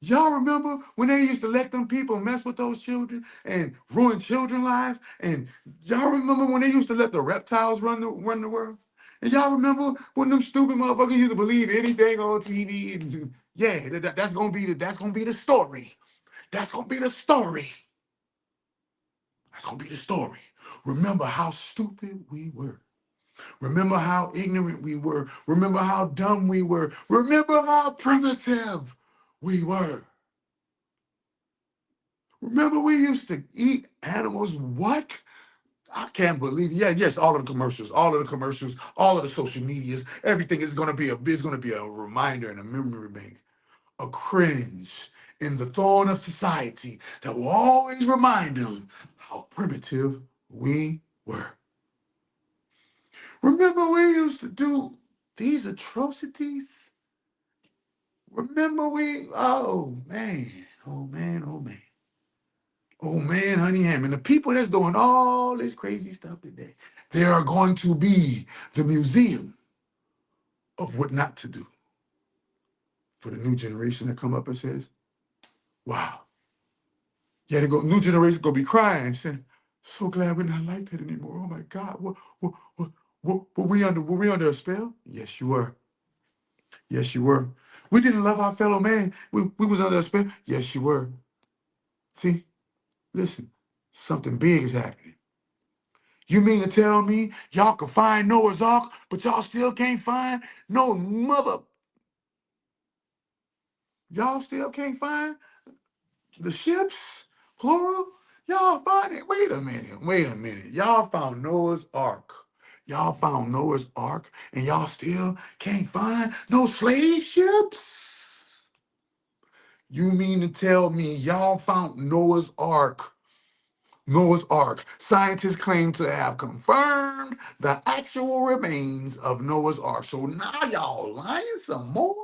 Y'all remember when they used to let them people mess with those children and ruin children's lives? And y'all remember when they used to let the reptiles run the world? And y'all remember when them stupid motherfuckers used to believe anything on TV? And yeah, that's gonna be the story. That's gonna be the story. That's gonna be the story. Remember how stupid we were. Remember how ignorant we were. Remember how dumb we were. Remember how primitive we were. Remember we used to eat animals, what? I can't believe it. Yeah, yes, all of the commercials, all of the commercials, all of the social medias, everything is gonna be a reminder and a memory bank, a cringe in the thorn of society that will always remind them how primitive we were. Remember we used to do these atrocities? Remember oh man, oh man, oh man. Oh man, honey ham. And the people that's doing all this crazy stuff today, they are going to be the museum of what not to do for the new generation that come up and says, wow. Yeah, new generation gonna be crying, saying, so glad we're not like that anymore. Oh my God. Were we under a spell? Yes, you were. Yes, you were. We didn't love our fellow man. We was under a spell. Yes, you were. See, listen, something big is happening. You mean to tell me y'all can find Noah's Ark, but y'all still can't find no mother? Y'all still can't find the ships, plural? Y'all find it? Wait a minute. Y'all found Noah's Ark. Y'all found Noah's Ark, and y'all still can't find no slave ships? You mean to tell me y'all found Noah's Ark? Noah's Ark. Scientists claim to have confirmed the actual remains of Noah's Ark. So now y'all lying some more?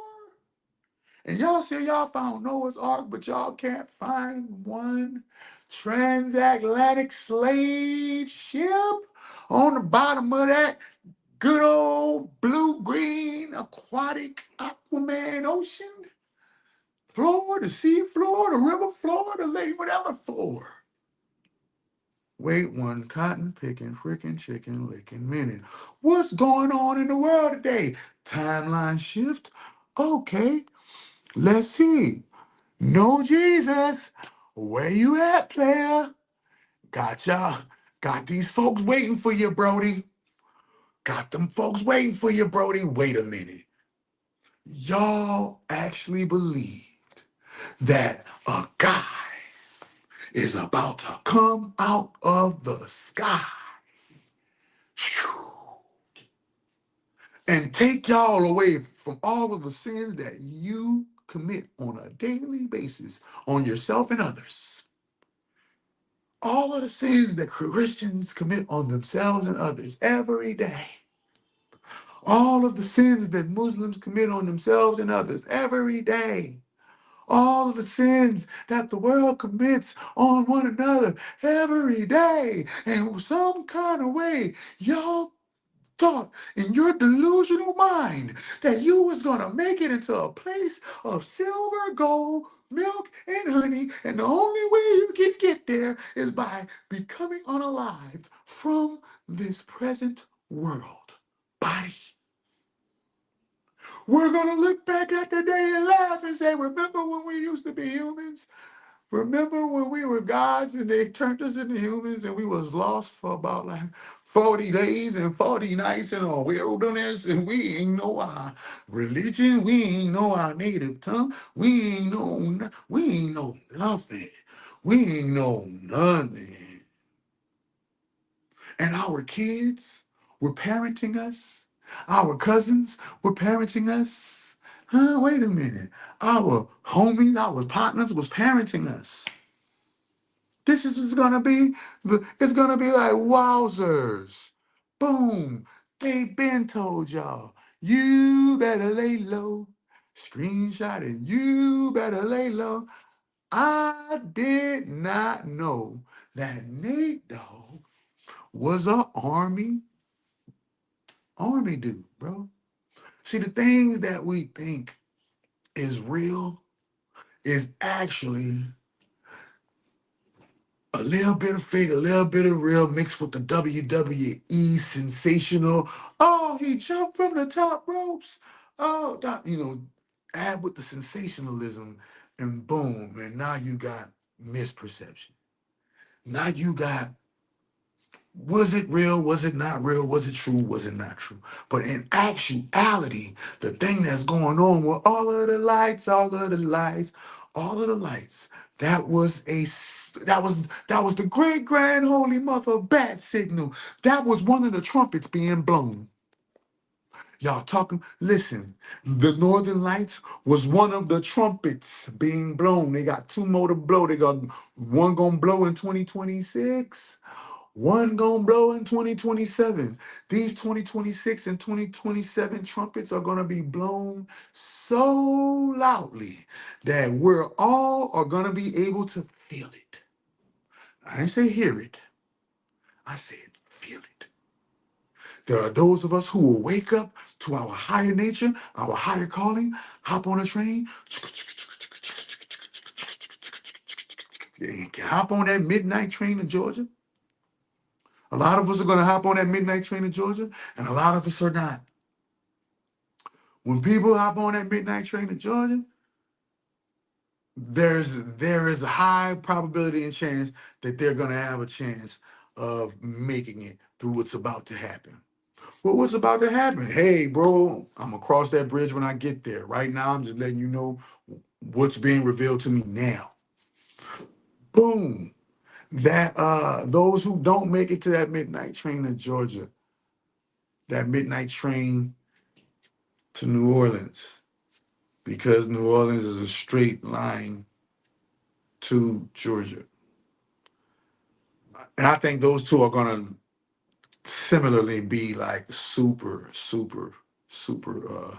And y'all say y'all found Noah's Ark, but y'all can't find one transatlantic slave ship on the bottom of that good old blue-green aquatic Aquaman ocean? Floor, the sea floor, the river floor, the lake, whatever floor. Wait one cotton picking, frickin' chicken licking minute. What's going on in the world today? Timeline shift? Okay, let's see. No Jesus, where you at, player? Gotcha. Got these folks waiting for you, Brody. Got them folks waiting for you, Brody. Wait a minute. Y'all actually believed that a guy is about to come out of the sky and take y'all away from all of the sins that you commit on a daily basis on yourself and others. All of the sins that Christians commit on themselves and others every day. All of the sins that Muslims commit on themselves and others every day. All of the sins that the world commits on one another every day. And some kind of way, y'all thought in your delusional mind that you was gonna make it into a place of silver, gold, milk, and honey, and the only way you can get there is by becoming unalived from this present world body. We're gonna look back at the day and laugh and say, remember when we used to be humans? Remember when we were gods and they turned us into humans and we was lost for about like 40 days and 40 nights in a wilderness and we ain't know our religion, we ain't know our native tongue, we ain't know nothing. We ain't know nothing. And our kids were parenting us. Our cousins were parenting us. Huh, wait a minute. Our homies, our partners was parenting us. This is gonna be, it's gonna be like wowzers. Boom. They been told y'all, you better lay low. Screenshot it, you better lay low. I did not know that Nate Dogg was a army dude, bro. See, the things that we think is real is actually a little bit of fake, a little bit of real mixed with the WWE sensational. Oh, he jumped from the top ropes. Oh, add with the sensationalism and boom. And now you got misperception. Now you got, was it real? Was it not real? Was it true? Was it not true? But in actuality, the thing that's going on with all of the lights, that was that was the great grand holy mother bat signal. That was one of the trumpets being blown. Y'all talking? Listen, the Northern Lights was one of the trumpets being blown. They got two more to blow. They got one gonna blow in 2026, one gonna blow in 2027. These 2026 and 2027 trumpets are gonna be blown so loudly that we're all are gonna be able to feel it. I didn't say hear it. I said feel it. There are those of us who will wake up to our higher nature, our higher calling, hop on a train, and can hop on that midnight train to Georgia. A lot of us are going to hop on that midnight train to Georgia, and a lot of us are not. When people hop on that midnight train to Georgia, there is a high probability and chance that they're going to have a chance of making it through what's about to happen. Well, what's about to happen? Hey, bro, I'm gonna cross that bridge when I get there. Right now, I'm just letting you know what's being revealed to me now. Boom. That those who don't make it to that midnight train to Georgia, that midnight train to New Orleans, because New Orleans is a straight line to Georgia. And I think those two are gonna similarly be like super, super, super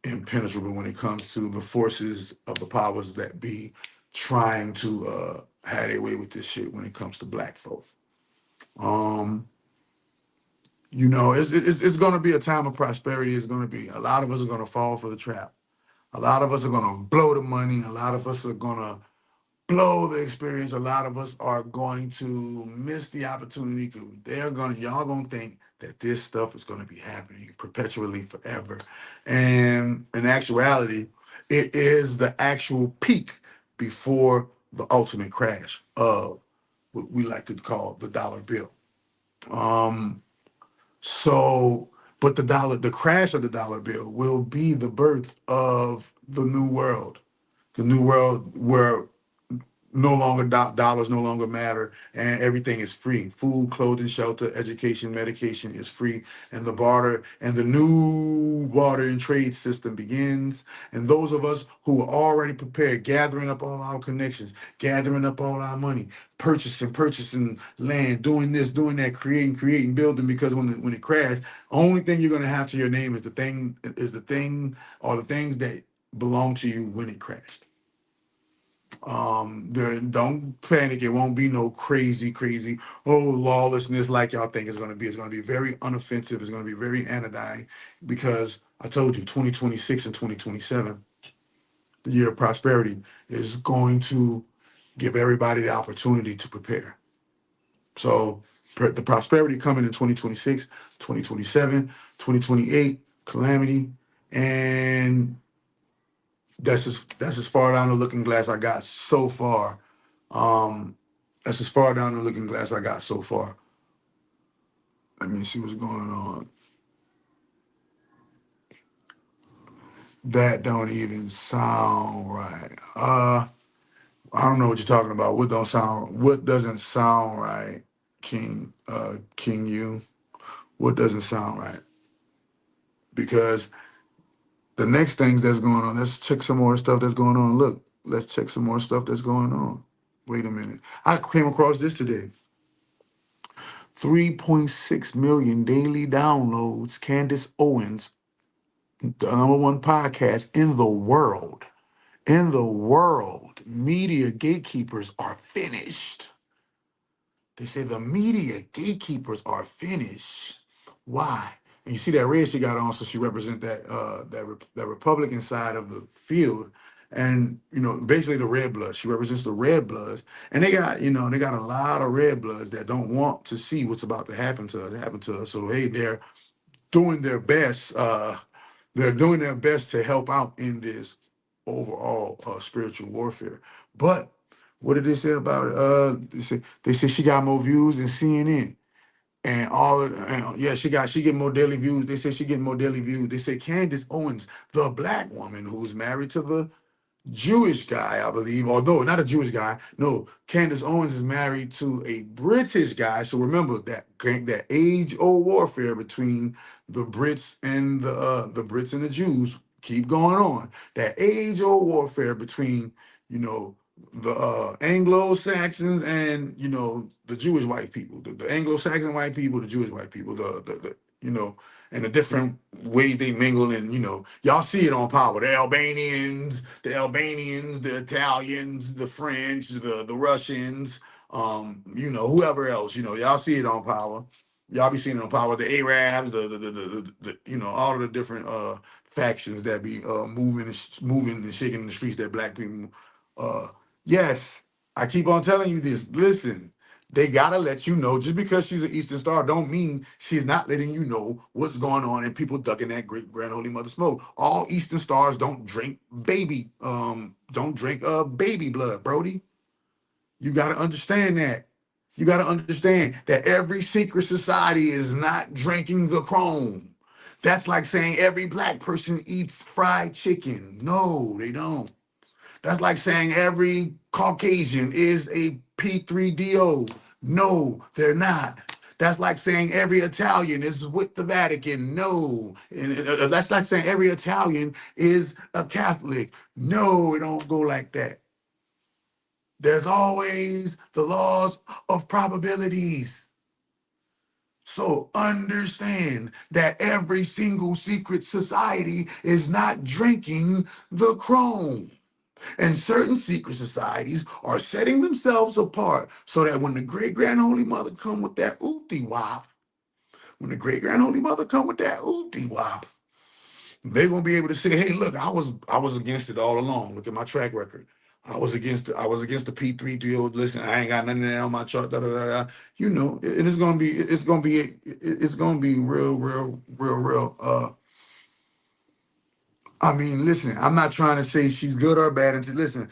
impenetrable when it comes to the forces of the powers that be trying to have their way with this shit when it comes to black folk. It's going to be a time of prosperity. It's going to be a lot of us are going to fall for the trap. A lot of us are going to blow the money. A lot of us are going to blow the experience. A lot of us are going to miss the opportunity because y'all gonna think that this stuff is gonna be happening perpetually forever. And in actuality, it is the actual peak before the ultimate crash of what we like to call the dollar bill. Um, but the crash of the dollar bill will be the birth of the new world. The new world where no longer dollars no longer matter and everything is free. Food, clothing, shelter, education, medication is free, and the new barter and trade system begins. And those of us who are already prepared, gathering up all our connections, gathering up all our money, purchasing land, doing this, doing that, creating, building, because when it crashed, only thing you're gonna have to your name is the thing or the things that belong to you when it crashed. Don't panic. It won't be no crazy, lawlessness like y'all think it's gonna be. It's gonna be very unoffensive. It's gonna be very anodyne because I told you 2026 and 2027, the year of prosperity, is going to give everybody the opportunity to prepare. So the prosperity coming in 2026, 2027, 2028, calamity, and that's as far down the looking glass I got so far. That's as far down the looking glass I got so far. Let me see what's going on. That don't even sound right. I don't know what you're talking about. What doesn't sound right, King U? What doesn't sound right? Because the next things that's going on, let's check some more stuff that's going on. Look, let's check some more stuff that's going on. Wait a minute. I came across this today. 3.6 million daily downloads. Candace Owens, the number one podcast in the world. In the world, media gatekeepers are finished. They say the media gatekeepers are finished. Why? And you see that red she got on, so she represents that Republican side of the field, and basically the red blood. She represents the red bloods, and they got a lot of red bloods that don't want to see what's about to happen to us. So hey, they're doing their best. They're doing their best to help out in this overall spiritual warfare. But what did they say about it? They said she got more views than CNN. She get more daily views. They say she getting more daily views. They say Candace Owens, the black woman who's married to the Jewish guy, I believe, or no, not a Jewish guy. No, Candace Owens is married to a British guy. So remember that age-old warfare between the Brits and the Brits and the Jews keep going on. That age-old warfare between, you know, the Anglo-Saxons and, you know, the Jewish white people, the Anglo-Saxon white people, the Jewish white people, the you know, and the different ways they mingle, and you know, y'all see it on Power. The Albanians, the Italians, the French, the Russians, you know, whoever else, you know, y'all see it on Power. Y'all be seeing it on Power. The Arabs, the you know, all of the different factions that be moving and shaking the streets that black people. Yes, I keep on telling you this. Listen. They gotta let you know, just because she's an Eastern Star don't mean she's not letting you know what's going on and people ducking that great grand holy mother smoke. All Eastern Stars don't drink baby blood, Brody. You gotta understand that. You gotta understand that every secret society is not drinking the chrome. That's like saying every black person eats fried chicken. No, they don't. That's like saying every Caucasian is a P3DO. No, they're not. That's like saying every Italian is with the Vatican. No. That's like saying every Italian is a Catholic. No, it don't go like that. There's always the laws of probabilities. So understand that every single secret society is not drinking the chrome. And certain secret societies are setting themselves apart so that when the great grand holy mother come with that oopty wop, when the great grand holy mother come with that oopty wop, they're gonna be able to say, hey, look, I was against it all along. Look at my track record. I was against the P3 deal. Listen, I ain't got nothing of that on my chart. Da, da, da, da. You know, it's gonna be real. I mean, listen, I'm not trying to say she's good or bad. And listen,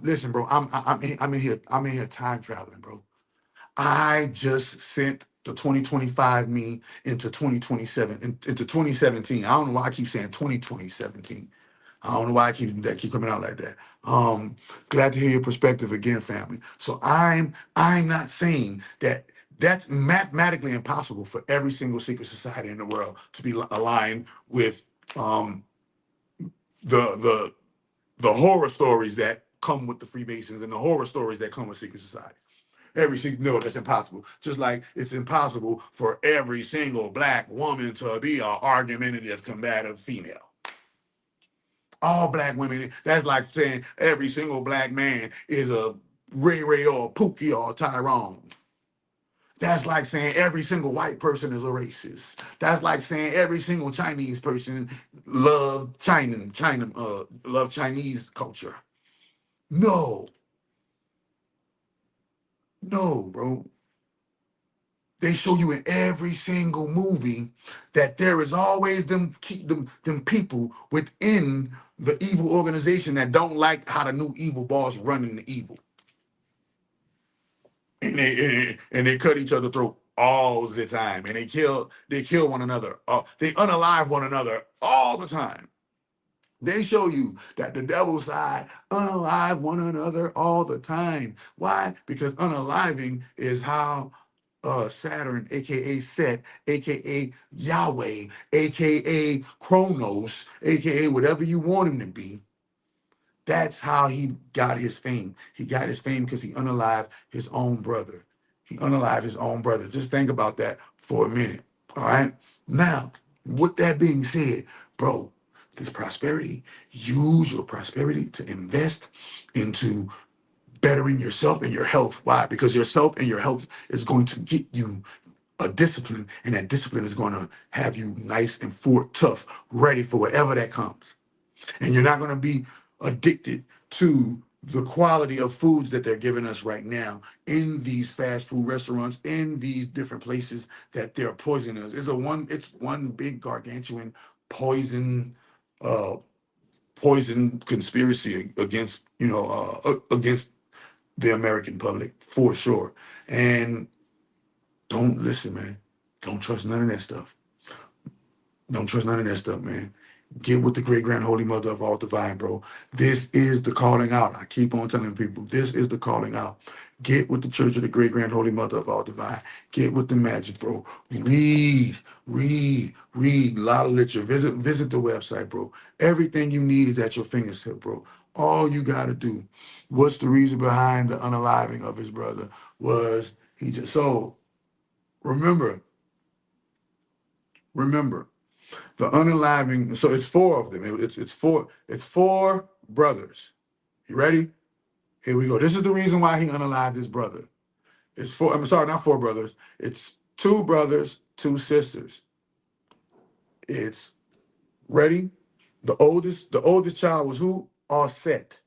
listen, bro. I'm in here time traveling, bro. I just sent the 2025 me into 2027, into 2017. I don't know why I keep saying 2017. I don't know why I keep coming out like that. Glad to hear your perspective again, family. So I'm not saying that that's mathematically impossible for every single secret society in the world to be aligned with the the horror stories that come with the Freemasons and the horror stories that come with secret society. No, that's impossible. Just like it's impossible for every single black woman to be an argumentative, combative female. All black women, that's like saying every single black man is a Ray Ray or Pookie or Tyrone. That's like saying every single white person is a racist. That's like saying every single Chinese person love love Chinese culture. No, no, bro. They show you in every single movie that there is always them people within the evil organization that don't like how the new evil boss running the evil, and they cut each other throat all the time, and they kill one another, they unalive one another all the time. They show you that the devil side unalive one another all the time. Why? Because unaliving is how Saturn, aka Set, aka Yahweh, aka Chronos, aka whatever you want him to be. That's how he got his fame. He got his fame because he unalived his own brother. He unalived his own brother. Just think about that for a minute. All right. Now, with that being said, bro, this prosperity, use your prosperity to invest into bettering yourself and your health. Why? Because yourself and your health is going to get you a discipline, and that discipline is going to have you nice and tough, ready for whatever that comes. And you're not going to be addicted to the quality of foods that they're giving us right now in these fast food restaurants, in these different places that they're poisoning us. It's one big gargantuan poison, uh, poison conspiracy against, against the American public for sure. And don't listen, man. Don't trust none of that stuff. Don't trust none of that stuff, man. Get with the great grand holy mother of all divine, bro. This is the calling out. I keep on telling people, this is the calling out. Get with the church of the great grand holy mother of all divine. Get with the magic, bro. Read, read. A lot of literature. Visit the website, bro. Everything you need is at your fingertip, bro. All you gotta do. What's the reason behind the unaliving of his brother? Was he just so remember, the unaliving, so it's four of them. It's four brothers. You ready? Here we go. This is the reason why he unalived his brother. It's four, I'm sorry, not four brothers. It's two brothers, two sisters. It's ready? The oldest child was who? Offset.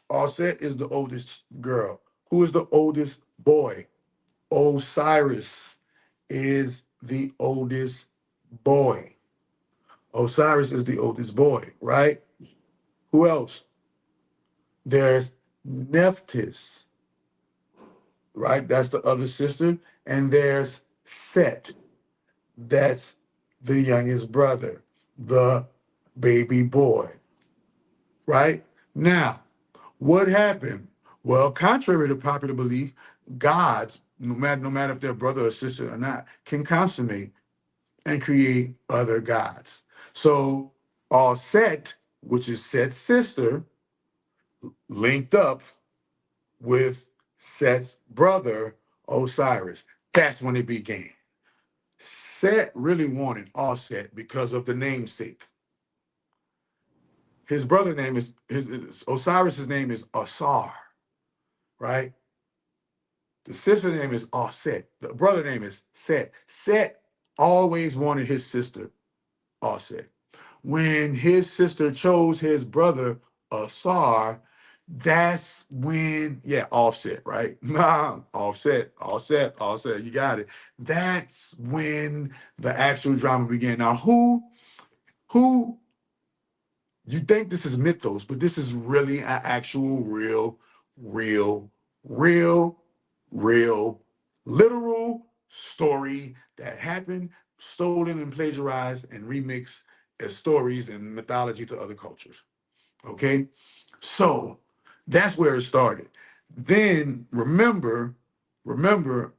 Offset is the oldest girl. Who is the oldest boy? Osiris is the oldest boy. Osiris is the oldest boy, right? Who else? There's Nephthys, right? That's the other sister. And there's Set. That's the youngest brother, the baby boy, right? Now, what happened? Well, contrary to popular belief, gods, no matter if they're brother or sister or not, can consummate and create other gods. So, all Set, which is Set's sister, linked up with Set's brother, Osiris. That's when it began. Set really wanted Offset because of the namesake. His brother name is Osiris's name is Asar, right? The sister name is Offset. The brother name is Set. Set always wanted his sister Offset. When his sister chose his brother Asar, that's when, yeah, Offset, right? Nah, offset. You got it. That's when the actual drama began. Now, who you think this is mythos, but this is really an actual, real, real, literal story that happened, stolen and plagiarized and remixed as stories and mythology to other cultures. Okay? So that's where it started. Then remember,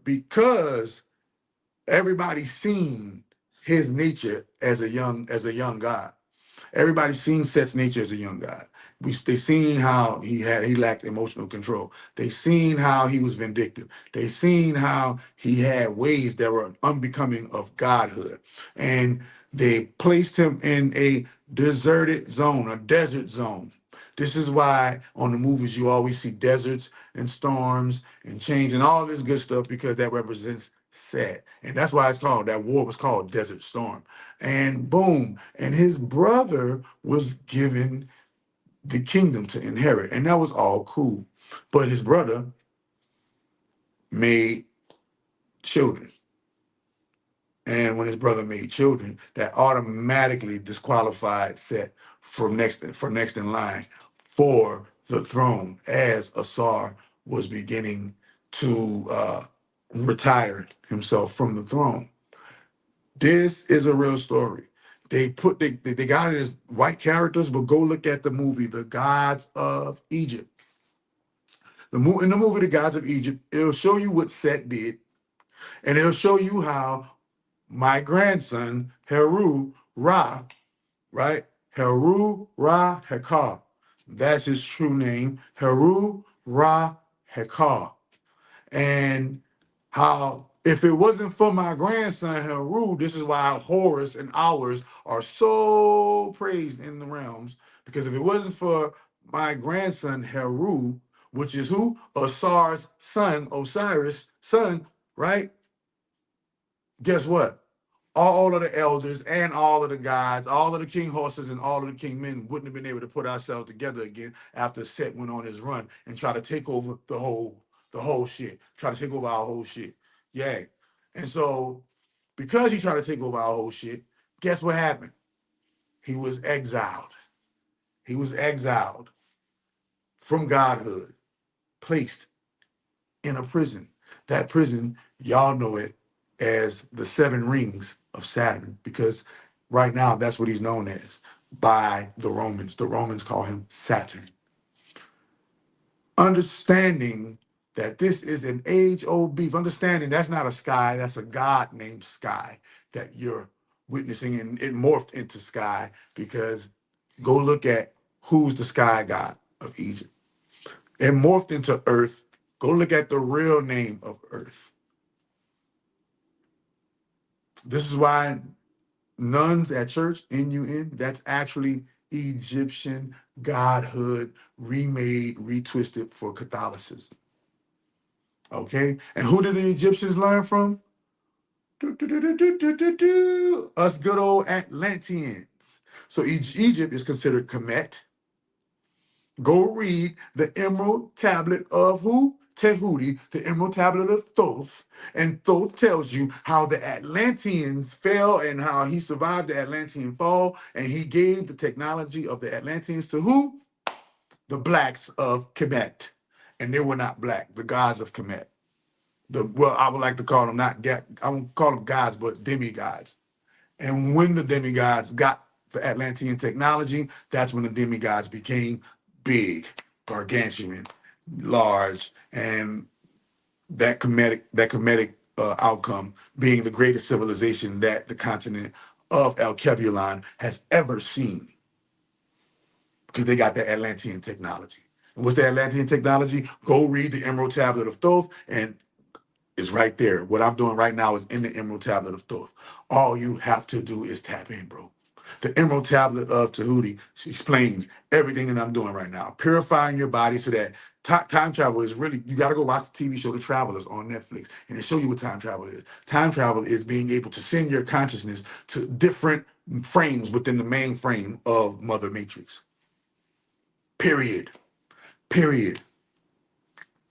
because everybody's seen his nature as a young god. Everybody's seen Set's nature as a young god. They seen how he lacked emotional control. They seen how he was vindictive. They seen how he had ways that were unbecoming of godhood. And they placed him in a deserted zone, a desert zone. This is why on the movies you always see deserts and storms and change and all this good stuff, because that represents Set. And that's why that war was called Desert Storm. And boom, and his brother was given the kingdom to inherit. And that was all cool. But his brother made children. And when his brother made children, that automatically disqualified Set for next in line for the throne, as Asar was beginning to retire himself from the throne. This is a real story. They got it as white characters, but go look at the movie, The Gods of Egypt. In the movie, The Gods of Egypt, it'll show you what Set did, and it'll show you how my grandson, Heru Ra, right? Heru Ra Hekar. That's his true name, Heru Ra Hekar. And how, if it wasn't for my grandson Heru, this is why Horus and ours are so praised in the realms. Because if it wasn't for my grandson Heru, which is who? Asar's son, Osiris' son, right? Guess what? All of the elders and all of the gods, all of the king horses and all of the king men wouldn't have been able to put ourselves together again after Set went on his run and try to take over the whole shit. Try to take over our whole shit. Yeah. And so because he tried to take over our whole shit, guess what happened? He was exiled. He was exiled from godhood, placed in a prison. That prison, y'all know it as the 7 rings of Saturn, because Right now, that's what he's known as by the Romans. The Romans call him Saturn. Understanding that this is an age-old beef. Understanding that's not a sky, that's a god named Sky that you're witnessing, and it morphed into Sky because go look at who's the sky god of Egypt. It morphed into Earth. Go look at the real name of Earth. This is why nuns at church, NUN, that's actually Egyptian godhood remade, retwisted for Catholicism. Okay? And who did the Egyptians learn from? Us good old Atlanteans. So Egypt is considered Kemet. Go read the Emerald Tablet of who? Tehuti, the Emerald Tablet of Thoth. And Thoth tells you how the Atlanteans fell and how he survived the Atlantean fall. And he gave the technology of the Atlanteans to who? The blacks of Kemet. And they were not black, the gods of Kemet. Well, I would like to call them I won't call them gods, but demigods. And when the demigods got the Atlantean technology, that's when the demigods became big, gargantuan, large, and that comedic outcome being the greatest civilization that the continent of El Kebulon has ever seen, because they got the Atlantean technology. And what's the Atlantean technology? Go read the Emerald Tablet of Thoth, and it's right there. What I'm doing right now is in the Emerald Tablet of Thoth. All you have to do is tap in, bro. The Emerald Tablet of Tahuti explains everything that I'm doing right now. Purifying your body so that time travel is really, you got to go watch the TV show The Travelers on Netflix, and they show you what time travel is. Time travel is being able to send your consciousness to different frames within the main frame of Mother Matrix. Period. Period.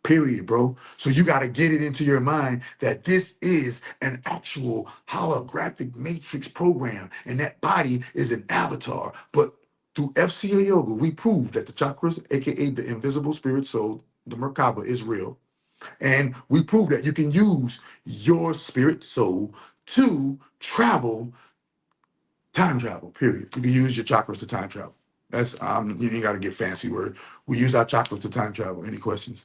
Period, bro. So you got to get it into your mind that this is an actual holographic matrix program, and that body is an avatar. But through FCA Yoga, we proved that the chakras, aka the invisible spirit soul, the Merkaba, is real. And we proved that you can use your spirit soul to time travel, period. You can use your chakras to time travel. That's you ain't got to get fancy word. We use our chakras to time travel. Any questions?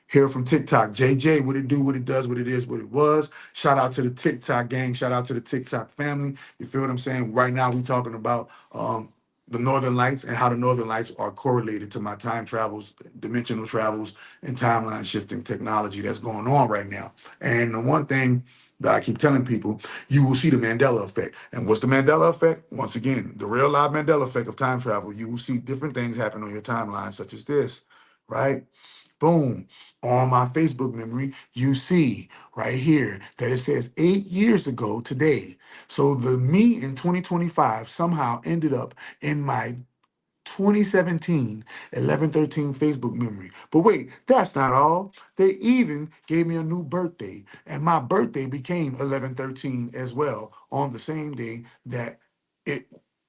Here from TikTok, JJ, what it do, what it does, what it is, what it was. Shout out to the TikTok gang. Shout out to the TikTok family. You feel what I'm saying? Right now, we talking about the Northern Lights and how the Northern Lights are correlated to my time travels, dimensional travels, and timeline shifting technology that's going on right now. And the one thing that I keep telling people, you will see the Mandela effect. And what's the Mandela effect? Once again, the real live Mandela effect of time travel. You will see different things happen on your timeline, such as this, right? Boom. On my Facebook memory, you see right here that it says 8 years ago today. So the me in 2025 somehow ended up in my 2017 1113 Facebook memory. But wait, that's not all. They even gave me a new birthday, and my birthday became 1113 as well on the same day that it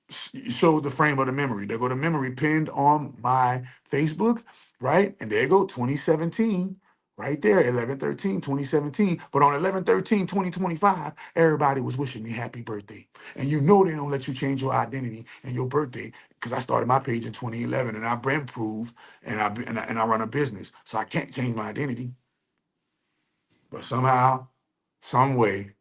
showed the frame of the memory. There go the memory pinned on my Facebook, right? And there you go, 2017. Right there, 1113, 2017. But on 1113, 2025, everybody was wishing me happy birthday. And you know they don't let you change your identity and your birthday, because I started my page in 2011 and I've been proved, and I run a business. So I can't change my identity. But somehow, some way,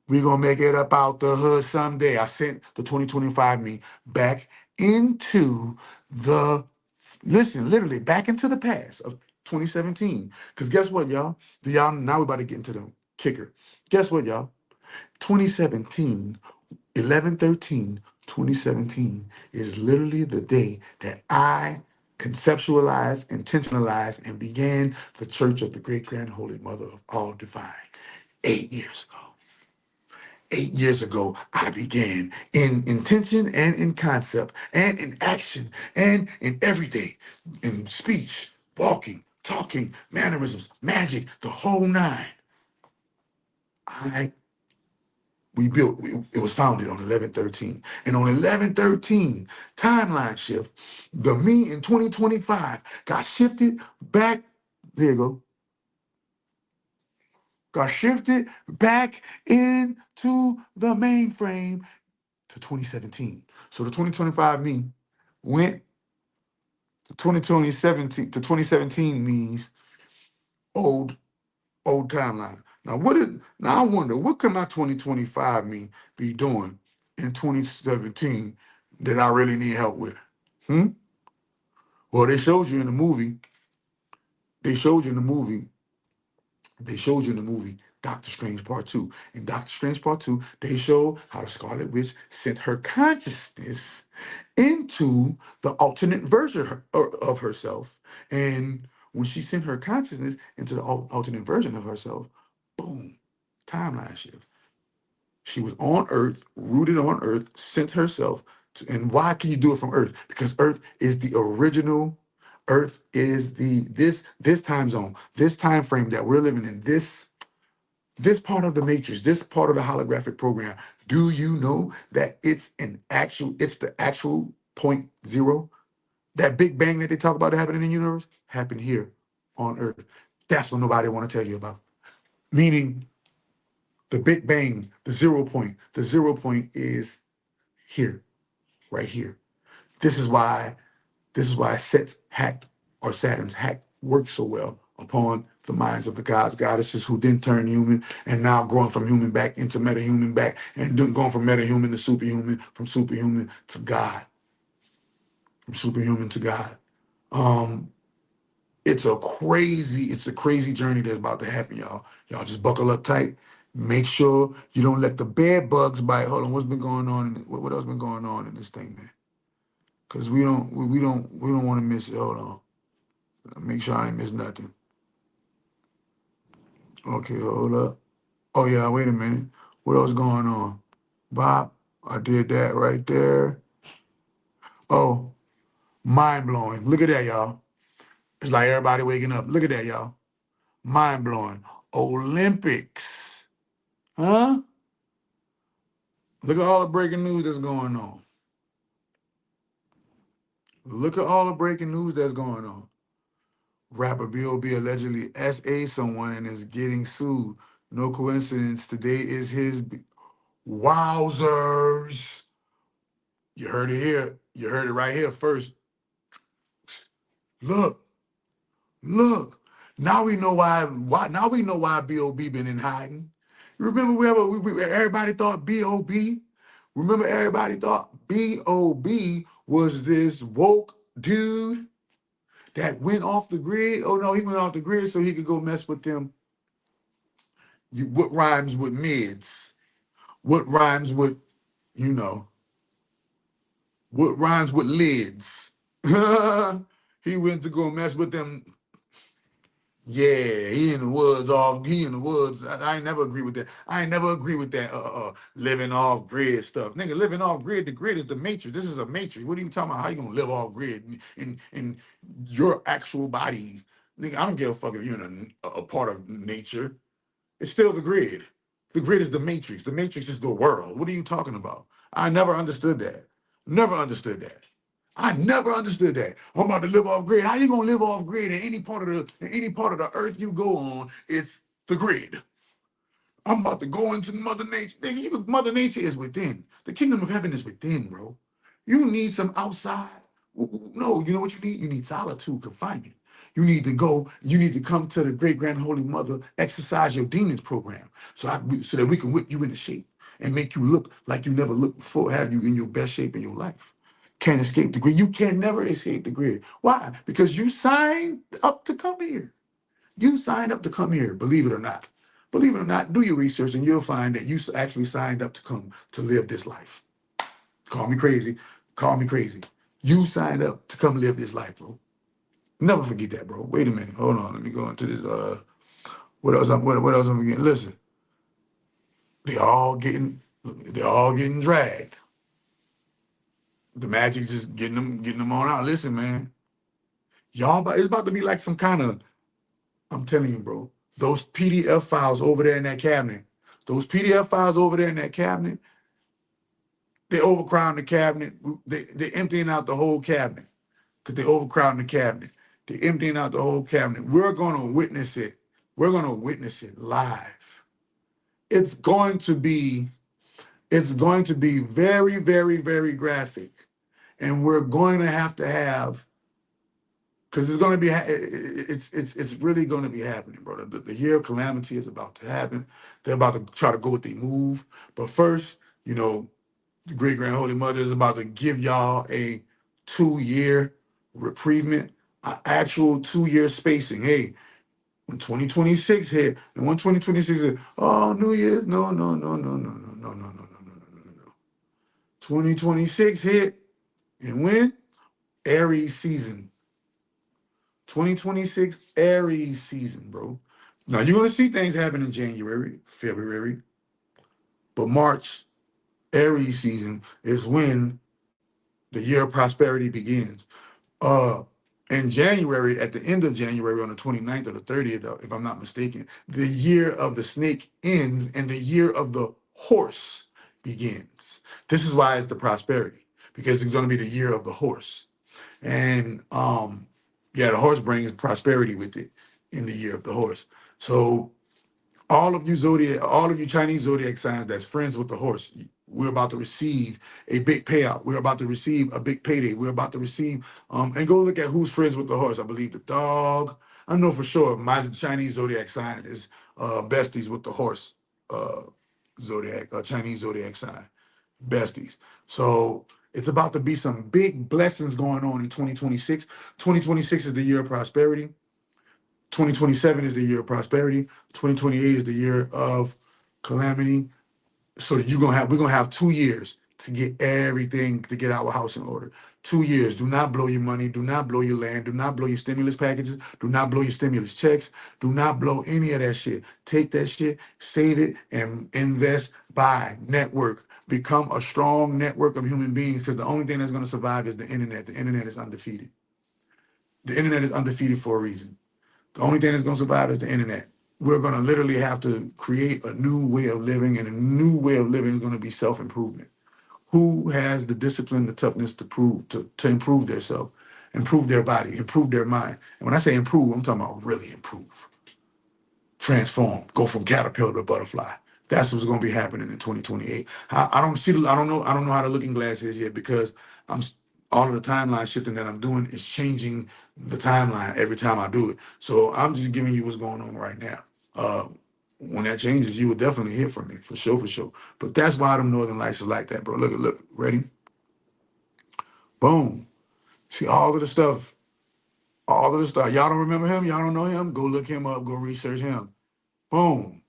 we gonna make it up out the hood someday. I sent the 2025 me back into the, listen, literally back into the past of 2017. Because guess what, y'all? Now we're about to get into the kicker. Guess what, y'all? 2017, 11/13, 2017 is literally the day that I conceptualized, intentionalized, and began the Church of the Great Grand Holy Mother of All Divine 8 years ago. 8 years ago, I began in intention and in concept and in action and in everyday, in speech, walking, talking, mannerisms, magic, the whole nine. It was founded on 11/13. And on 11/13, timeline shift, the me in 2025 got shifted back, there you go, got shifted back into the mainframe to 2017. So the 2025 me went to 2017 to 2017 means old timeline. Now now I wonder what can my 2025 me be doing in 2017 that I really need help with? Hmm? Well, they showed you in the movie. They showed you in the movie. They showed you in the movie Doctor Strange Part 2. In Doctor Strange Part 2, they show how the Scarlet Witch sent her consciousness into the alternate version of herself. And when she sent her consciousness into the alternate version of herself, boom, timeline shift. She was on Earth, rooted on Earth, sent herself. And why can you do it from Earth? Because Earth is the original. Earth is this time zone, this time frame that we're living in. This part of the matrix, this part of the holographic program. Do you know that it's the actual point zero? That Big Bang that they talk about happening in the universe happened here on Earth. That's what nobody want to tell you about. Meaning the Big Bang, the 0 point. The 0 point is here, right here. This is why Saturn's hack works so well upon the minds of the gods, goddesses who then turn human and now growing from human back into metahuman back and going from metahuman to superhuman, from superhuman to God, from superhuman to God. It's a crazy journey that's about to happen, y'all. Y'all just buckle up tight. Make sure you don't let the bed bugs bite. Hold on, what's been going on? What else been going on in this thing, man? Because we don't want to miss it. Hold on. Make sure I ain't miss nothing. Okay, hold up. Oh yeah, wait a minute. What else going on? Bob, I did that right there. Oh, mind blowing. Look at that, y'all. It's like everybody waking up. Look at that, y'all. Mind blowing. Olympics. Huh? Look at all the breaking news that's going on. Look at all the breaking news that's going on. Rapper B.O.B. allegedly SA someone and is getting sued. No coincidence. Today is his. Wowzers. You heard it here. You heard it right here first. Look. Now we know why. Now we know why B.O.B. been in hiding. You remember everybody thought B.O.B. Remember everybody thought B.O.B. was this woke dude that went off the grid. Oh no, he went off the grid so he could go mess with them. What rhymes with mids? What rhymes with, you know, what rhymes with lids? He went to go mess with them. Yeah, he in the woods off. He in the woods. I ain't never agree with that. I ain't never agree with that. Living off grid stuff, nigga. Living off grid. The grid is the matrix. This is a matrix. What are you talking about? How you gonna live off grid in your actual body, nigga? I don't give a fuck if you're in a part of nature. It's still the grid. The grid is the matrix. The matrix is the world. What are you talking about? I never understood that. Never understood that. I never understood that. I'm about to live off grid. How you gonna live off grid in any part of the earth you go on? It's the grid. I'm about to go into Mother Nature. Mother Nature is within. The kingdom of heaven is within, bro. You need some outside. No, you know what you need? You need solitude, confinement. You need to come to the great grand holy mother, exercise your demons program. So that we can whip you into shape and make you look like you never looked before, have you in your best shape in your life. Can't escape the grid. You can never escape the grid. Why? Because you signed up to come here. You signed up to come here, believe it or not. Believe it or not, do your research and you'll find that you actually signed up to come to live this life. Call me crazy. Call me crazy. You signed up to come live this life, bro. Never forget that, bro. Wait a minute. Hold on. Let me go into this. What else I'm getting? Listen. They're all getting dragged. The magic just getting them on out. Listen, man. It's about to be like some kind of, I'm telling you, bro, those PDF files over there in that cabinet, they're overcrowding the cabinet. They're emptying out the whole cabinet because they're overcrowding the cabinet. They're emptying out the whole cabinet. We're going to witness it. We're going to witness it live. It's going to be It's going to be very, very, very graphic. And we're going to have, because it's going to be, it's really going to be happening, brother. The year of calamity is about to happen. They're about to try to go with the move. But first, you know, the great grand holy mother is about to give y'all a 2-year reprievement, an actual 2-year spacing. Hey, when 2026 hit, and when 2026 hit, oh, New Year's, no, no, no, no, no, no, no, no, no, no, no, no, no, no. 2026 hit, and when? Aries season. 2026 Aries season, bro. Now you're gonna see things happen in January, February, but March, Aries season is when the year of prosperity begins. Uh in January, at the end of January, on the 29th or the 30th, if I'm not mistaken, the year of the snake ends and the year of the horse begins. This is why it's the prosperity, because it's going to be the year of the horse. And yeah, the horse brings prosperity with it in the year of the horse. So all of you Chinese zodiac signs that's friends with the horse, we're about to receive a big payout. We're about to receive a big payday. We're about to receive, and go look at who's friends with the horse. I believe the dog. I know for sure my Chinese zodiac sign is besties with the horse zodiac, Chinese zodiac sign, besties. So it's about to be some big blessings going on in 2026. 2026 is the year of prosperity. 2027 is the year of prosperity. 2028 is the year of calamity. So we're gonna have 2 years to get everything, to get our house in order. 2 years. Do not blow your money. Do not blow your land. Do not blow your stimulus packages. Do not blow your stimulus checks. Do not blow any of that shit. Take that shit, save it, and invest, buy, network. Become a strong network of human beings, because the only thing that's gonna survive is the internet. The internet is undefeated. The internet is undefeated for a reason. The only thing that's going to survive is the internet. We're going to literally have to create a new way of living, and a new way of living is going to be self-improvement. Who has the discipline, the toughness to improve themselves, improve their body, improve their mind? And when I say improve, I'm talking about really improve, transform, go from caterpillar to butterfly. That's what's going to be happening in 2028. I don't see. I don't know how the looking glass is yet, because all of the timeline shifting that I'm doing is changing the timeline every time I do it. So I'm just giving you what's going on right now. When that changes, you will definitely hear from me, for sure, for sure. But that's why them Northern Lights is like that, bro. Look, ready? Boom. See all of the stuff, all of the stuff. Y'all don't remember him? Y'all don't know him? Go look him up. Go research him. Boom.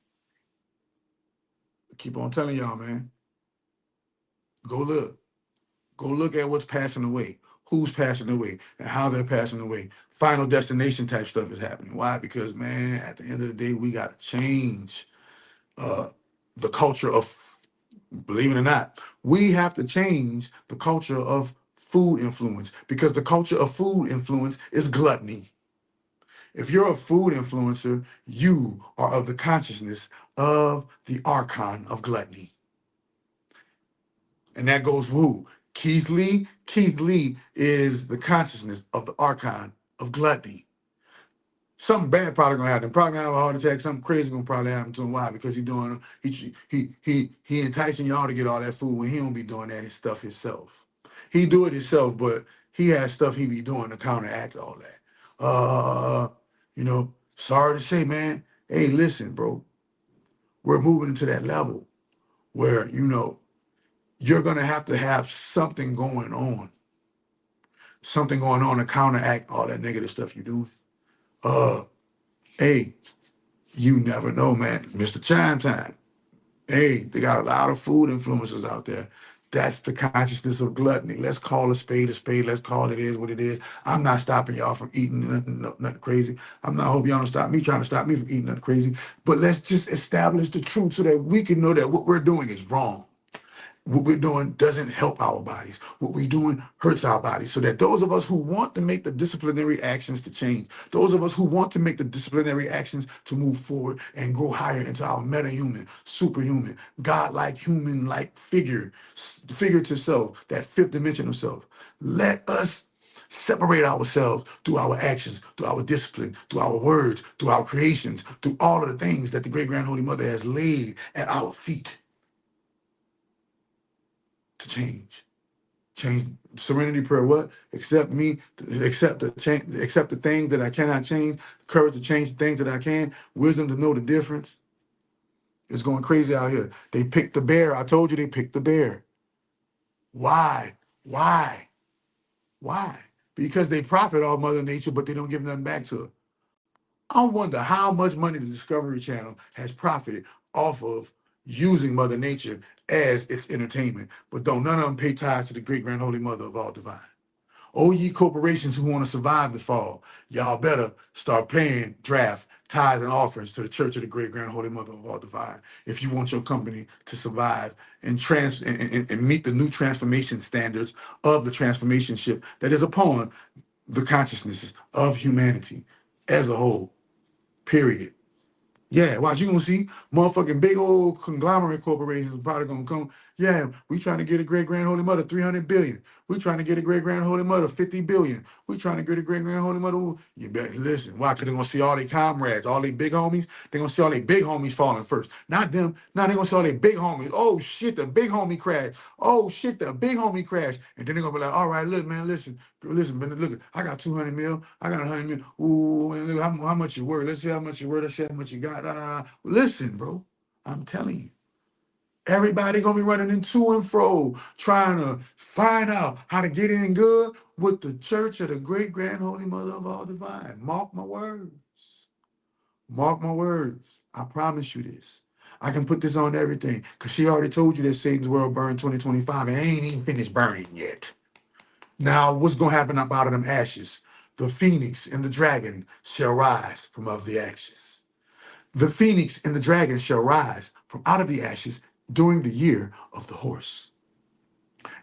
Keep on telling y'all, man. Go look. Go look at what's passing away, who's passing away, and how they're passing away. Final destination type stuff is happening. Why? Because, man, at the end of the day, we got to change the culture of, believe it or not, we have to change the culture of food influence, because the culture of food influence is gluttony. If you're a food influencer, you are of the consciousness of the archon of gluttony. And that goes for who? Keith Lee. Keith Lee is the consciousness of the archon of gluttony. Something bad probably gonna happen. Probably gonna have a heart attack. Something crazy gonna probably happen to him. Why? Because he enticing y'all to get all that food when he don't be doing that his stuff himself. He do it himself, but he has stuff he be doing to counteract all that. Sorry to say, man. Hey, listen, bro. We're moving into that level where, you're going to have something going on. Something going on to counteract all that negative stuff you're doing. Hey, you never know, man. Mr. Chime Time. Hey, they got a lot of food influencers out there. That's the consciousness of gluttony. Let's call a spade a spade. Let's call it is what it is. I'm not stopping y'all from eating nothing crazy. I'm not hope y'all don't stop me trying to stop me from eating nothing crazy. But let's just establish the truth so that we can know that what we're doing is wrong. What we're doing doesn't help our bodies. What we're doing hurts our bodies. So that those of us who want to make the disciplinary actions to change, those of us who want to make the disciplinary actions to move forward and grow higher into our meta-human, superhuman, godlike, human-like figurative self, that fifth dimension of self, let us separate ourselves through our actions, through our discipline, through our words, through our creations, through all of the things that the great grand holy mother has laid at our feet. to change. Change serenity prayer. What? Accept me, accept the change, accept the things that I cannot change, courage to change the things that I can, wisdom to know the difference. It's going crazy out here. They picked the bear. I told you they picked the bear. Why? Why? Why? Because they profit off Mother Nature, but they don't give nothing back to her. I wonder how much money the Discovery Channel has profited off of using Mother Nature as its entertainment, but don't none of them pay tithes to the great grand holy mother of all divine. O ye corporations who want to survive the fall, y'all better start paying draft, tithes, and offerings to the Church of the Great Grand Holy Mother of all divine if you want your company to survive and meet the new transformation standards of the transformation ship that is upon the consciousnesses of humanity as a whole. Period. Yeah, watch, you gonna see motherfucking big old conglomerate corporations are probably gonna come. Yeah, we trying to get a great grand holy mother 300 billion. We trying to get a great grand holy mother 50 billion. We trying to get a great grand holy mother. You better listen. Why? Because they're gonna see all their comrades, all their big homies. They're gonna see all their big homies falling first. Not them. Now they're gonna see all their big homies. Oh shit, the big homie crashed. Oh shit, the big homie crashed. And then they're gonna be like, all right, look, man, listen, man, look, I got 200 mil, I got 100 mil. Ooh, and look, how much you worth? Let's see how much you worth. Let's see how much you got. Listen, bro, I'm telling you, everybody gonna be running in to and fro, trying to find out how to get in good with the Church of the Great Grand Holy Mother of all divine. Mark my words. Mark my words. I promise you this. I can put this on everything because she already told you that Satan's world burned 2025 and ain't even finished burning yet. Now, what's going to happen up out of them ashes? The phoenix and the dragon shall rise from out of the ashes. The phoenix and the dragon shall rise from out of the ashes during the year of the horse.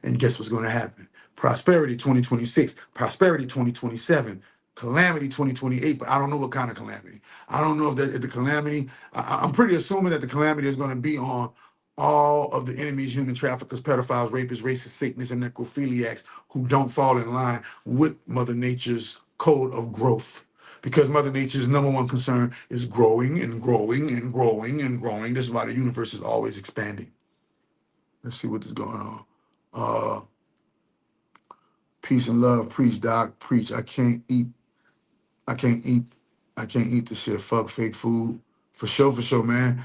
And guess what's going to happen? Prosperity 2026, prosperity 2027, calamity 2028, but I don't know what kind of calamity. I don't know if the calamity, I'm pretty assuming that the calamity is going to be on all of the enemies, human traffickers, pedophiles, rapists, racists, Satanists, and necrophiliacs who don't fall in line with Mother Nature's code of growth. Because Mother Nature's number one concern is growing and growing and growing and growing. This is why the universe is always expanding. Let's see what is going on. Peace and love, preach, doc, preach. I can't eat the shit. Fuck fake food. For sure, man.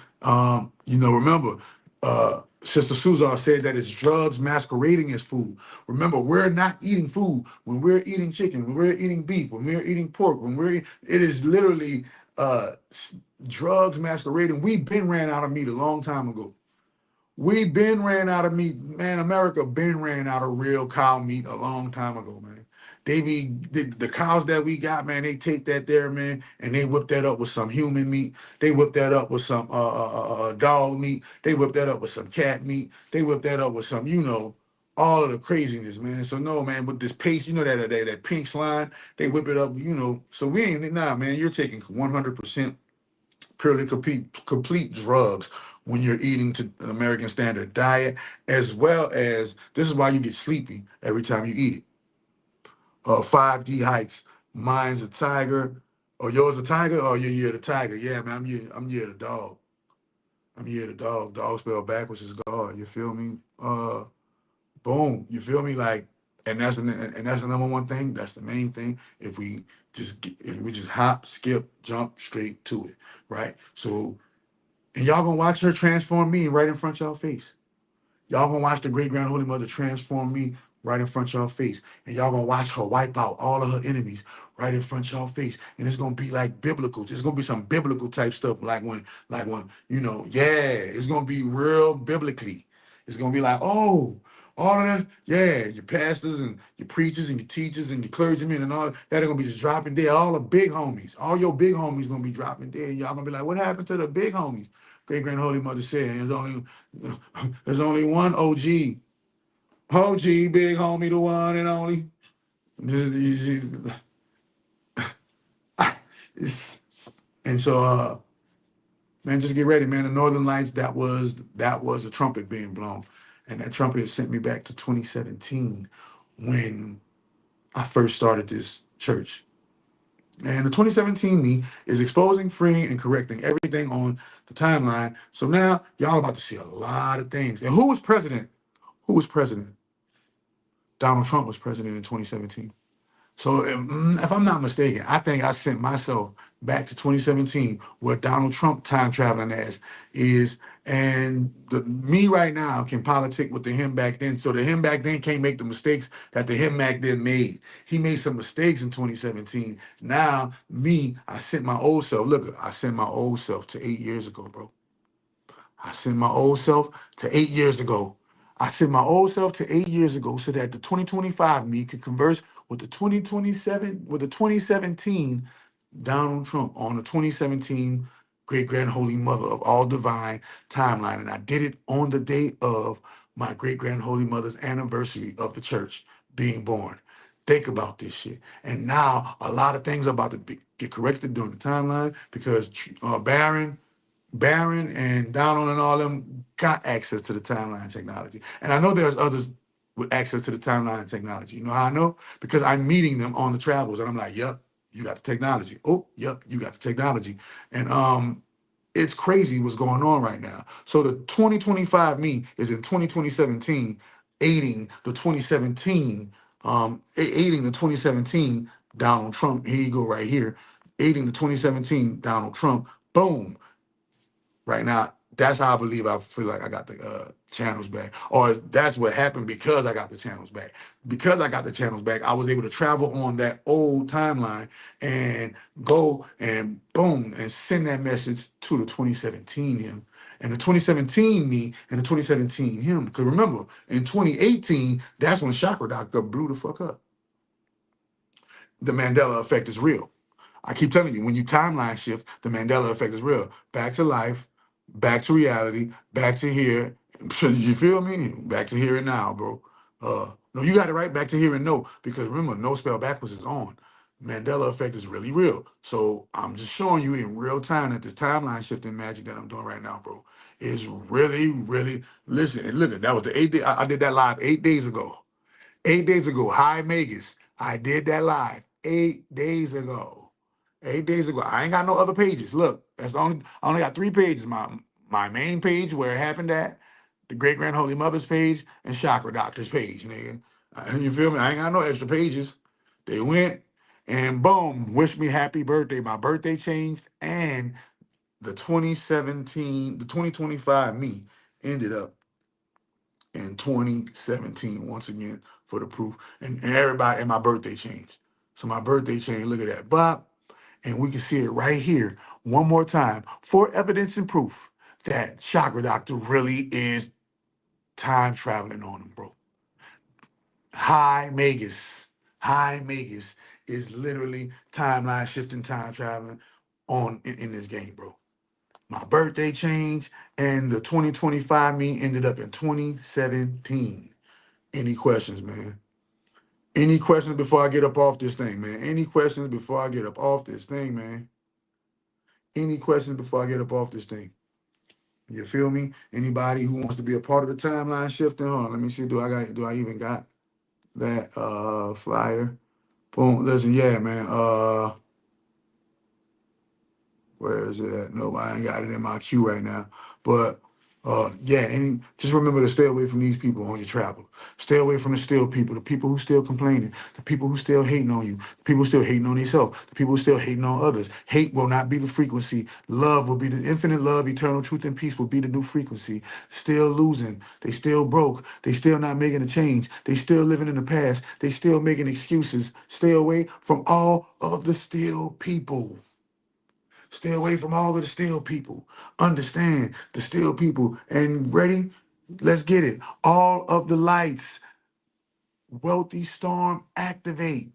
Remember, Sister Suzar said that it's drugs masquerading as food. Remember, we're not eating food. When we're eating chicken, when we're eating beef, when we're eating pork, it is literally drugs masquerading. We've been ran out of meat a long time ago. We been ran out of meat, man. America been ran out of real cow meat a long time ago, man. The cows that we got, man. They take that there, man, and they whip that up with some human meat. They whip that up with some dog meat. They whip that up with some cat meat. They whip that up with some, all of the craziness, man. So no, man, with this paste, that pink slime, they whip it up, So we ain't man. You're taking 100%. Purely complete drugs when you're eating to an American standard diet, as well as this is why you get sleepy every time you eat it. 5D heights, mine's a tiger, or yours a tiger, or you're the tiger. Yeah, man, I'm the dog. I'm the dog. Dog spelled backwards is God. You feel me? Boom. You feel me? Like, and that's the number one thing. That's the main thing. If we just hop, skip, jump straight to it, right? So. And y'all gonna watch her transform me right in front of y'all face. Y'all gonna watch the great grand holy mother transform me right in front of y'all face. And y'all gonna watch her wipe out all of her enemies right in front of y'all face. And it's gonna be like biblical. It's gonna be some biblical type stuff, like when, it's gonna be real biblically. It's gonna be like, oh, all of that, yeah, your pastors and your preachers and your teachers and your clergymen and all that are gonna be just dropping dead. All the big homies, all your big homies gonna be dropping dead. And y'all gonna be like, what happened to the big homies? Great grand holy mother said, there's only one OG. OG, big homie, the one and only. And so, man, just get ready, man. The Northern Lights, that was a trumpet being blown. And that trumpet sent me back to 2017 when I first started this church. And the 2017 me is exposing, freeing, and correcting everything on the timeline. So now y'all about to see a lot of things. And who was president Who was president? Donald Trump was president in 2017. So if I'm not mistaken, I think I sent myself back to 2017 where Donald Trump time traveling ass is, and me right now can politic with the him back then. So the him back then can't make the mistakes that the him back then made. He made some mistakes in 2017. Now me, I sent my old self. Look, I sent my old self to 8 years ago, bro. I sent my old self to 8 years ago. I sent my old self to 8 years ago so that the 2025 me could converse with the 2027, with the 2017 Donald Trump on the 2017 great grand holy mother of all divine timeline. And I did it on the day of my great grand holy mother's anniversary of the church being born. Think about this shit. And now a lot of things are about to get corrected during the timeline because Barron and Donald and all them got access to the timeline technology. And I know there's others with access to the timeline technology. You know how I know? Because I'm meeting them on the travels and I'm like, yep, you got the technology. Oh, yep, you got the technology. And it's crazy what's going on right now. So the 2025 me is in 2017 aiding the 2017 aiding the 2017 Donald Trump. Here you go right here. Aiding the 2017 Donald Trump. Boom. Right now, that's how I feel like I got the channels back. Or that's what happened because I got the channels back. Because I got the channels back, I was able to travel on that old timeline and go and boom and send that message to the 2017 him. And the 2017 me and the 2017 him. Because remember, in 2018, that's when Chakra Doctor blew the fuck up. The Mandela effect is real. I keep telling you, when you timeline shift, the Mandela effect is real. Back to life, back to reality, back to here. You feel me? Back to here and now, bro. No, you got it right. Back to here and no, because remember, no spell backwards is on. Mandela effect is really real. So I'm just showing you in real time that this timeline shifting magic that I'm doing right now, bro, is really, really. Listen, and look, that was the 8 day. I did that live 8 days ago. 8 days ago, hi Megas. I did that live 8 days ago. 8 days ago. I ain't got no other pages. Look, I only got 3 pages. My main page where it happened at, the Great Grand Holy Mother's page, and Chakra Doctor's page, nigga. You feel me? I ain't got no extra pages. They went and boom, wish me happy birthday. My birthday changed, and the 2025 me ended up in 2017 once again for the proof. And everybody, and my birthday changed. So my birthday changed, look at that, Bob. And we can see it right here one more time for evidence and proof that Chakra Doctor really is time traveling on him, bro. High Magus. High Magus is literally timeline shifting, time traveling on in this game, bro. My birthday changed, and the 2025 me ended up in 2017. Any questions, man? Any questions before I get up off this thing, man? Any questions before I get up off this thing, man? Any questions before I get up off this thing? You feel me? Anybody who wants to be a part of the timeline shifting? Hold on, let me see. Do I even got that flyer? Boom. Listen, yeah, man. Where is it at? No, I ain't got it in my queue right now. But yeah, just remember to stay away from these people on your travel. Stay away from the still people, the people who still complaining, the people who still hating on you, the people who still hating on themselves, the people who still hating on others. Hate will not be the frequency. Love will be the infinite love, eternal truth, and peace will be the new frequency. Still losing. They still broke. They still not making a change. They still living in the past. They still making excuses. Stay away from all of the still people. Stay away from all of the still people. Understand the still people. And ready? Let's get it. All of the lights. Wealthy storm activate.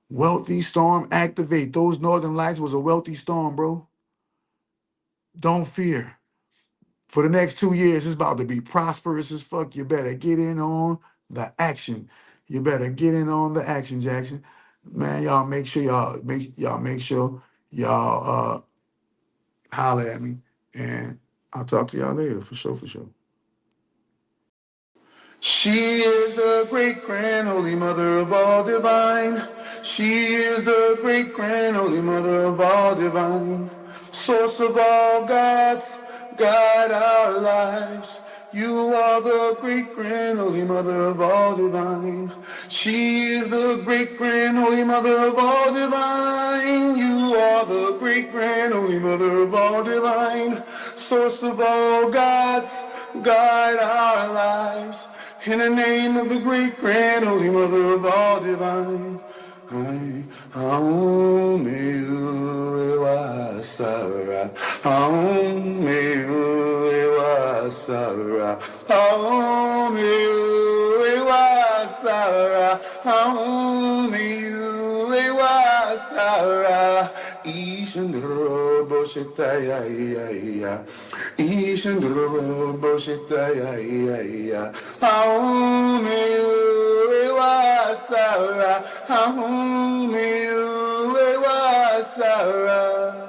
Wealthy storm activate. Those northern lights was a wealthy storm, bro. Don't fear. For the next 2 years, it's about to be prosperous as fuck. You better get in on the action. You better get in on the action, Jackson. Man, y'all make sure y'all holler at me, and I'll talk to y'all later, for sure, for sure. She is the great grand holy mother of all divine. She is the great grand holy mother of all divine. Source of all gods, guide our lives. You are the great grand holy mother of all divine. She is the great grand holy mother of all divine. You are the great grand holy mother of all divine. Source of all gods, guide our lives. In the name of the great grand holy mother of all divine. Sara, Sara, Sara, Ishandro Boshitaya, Ishandro Boshitaya, Sara, Sara.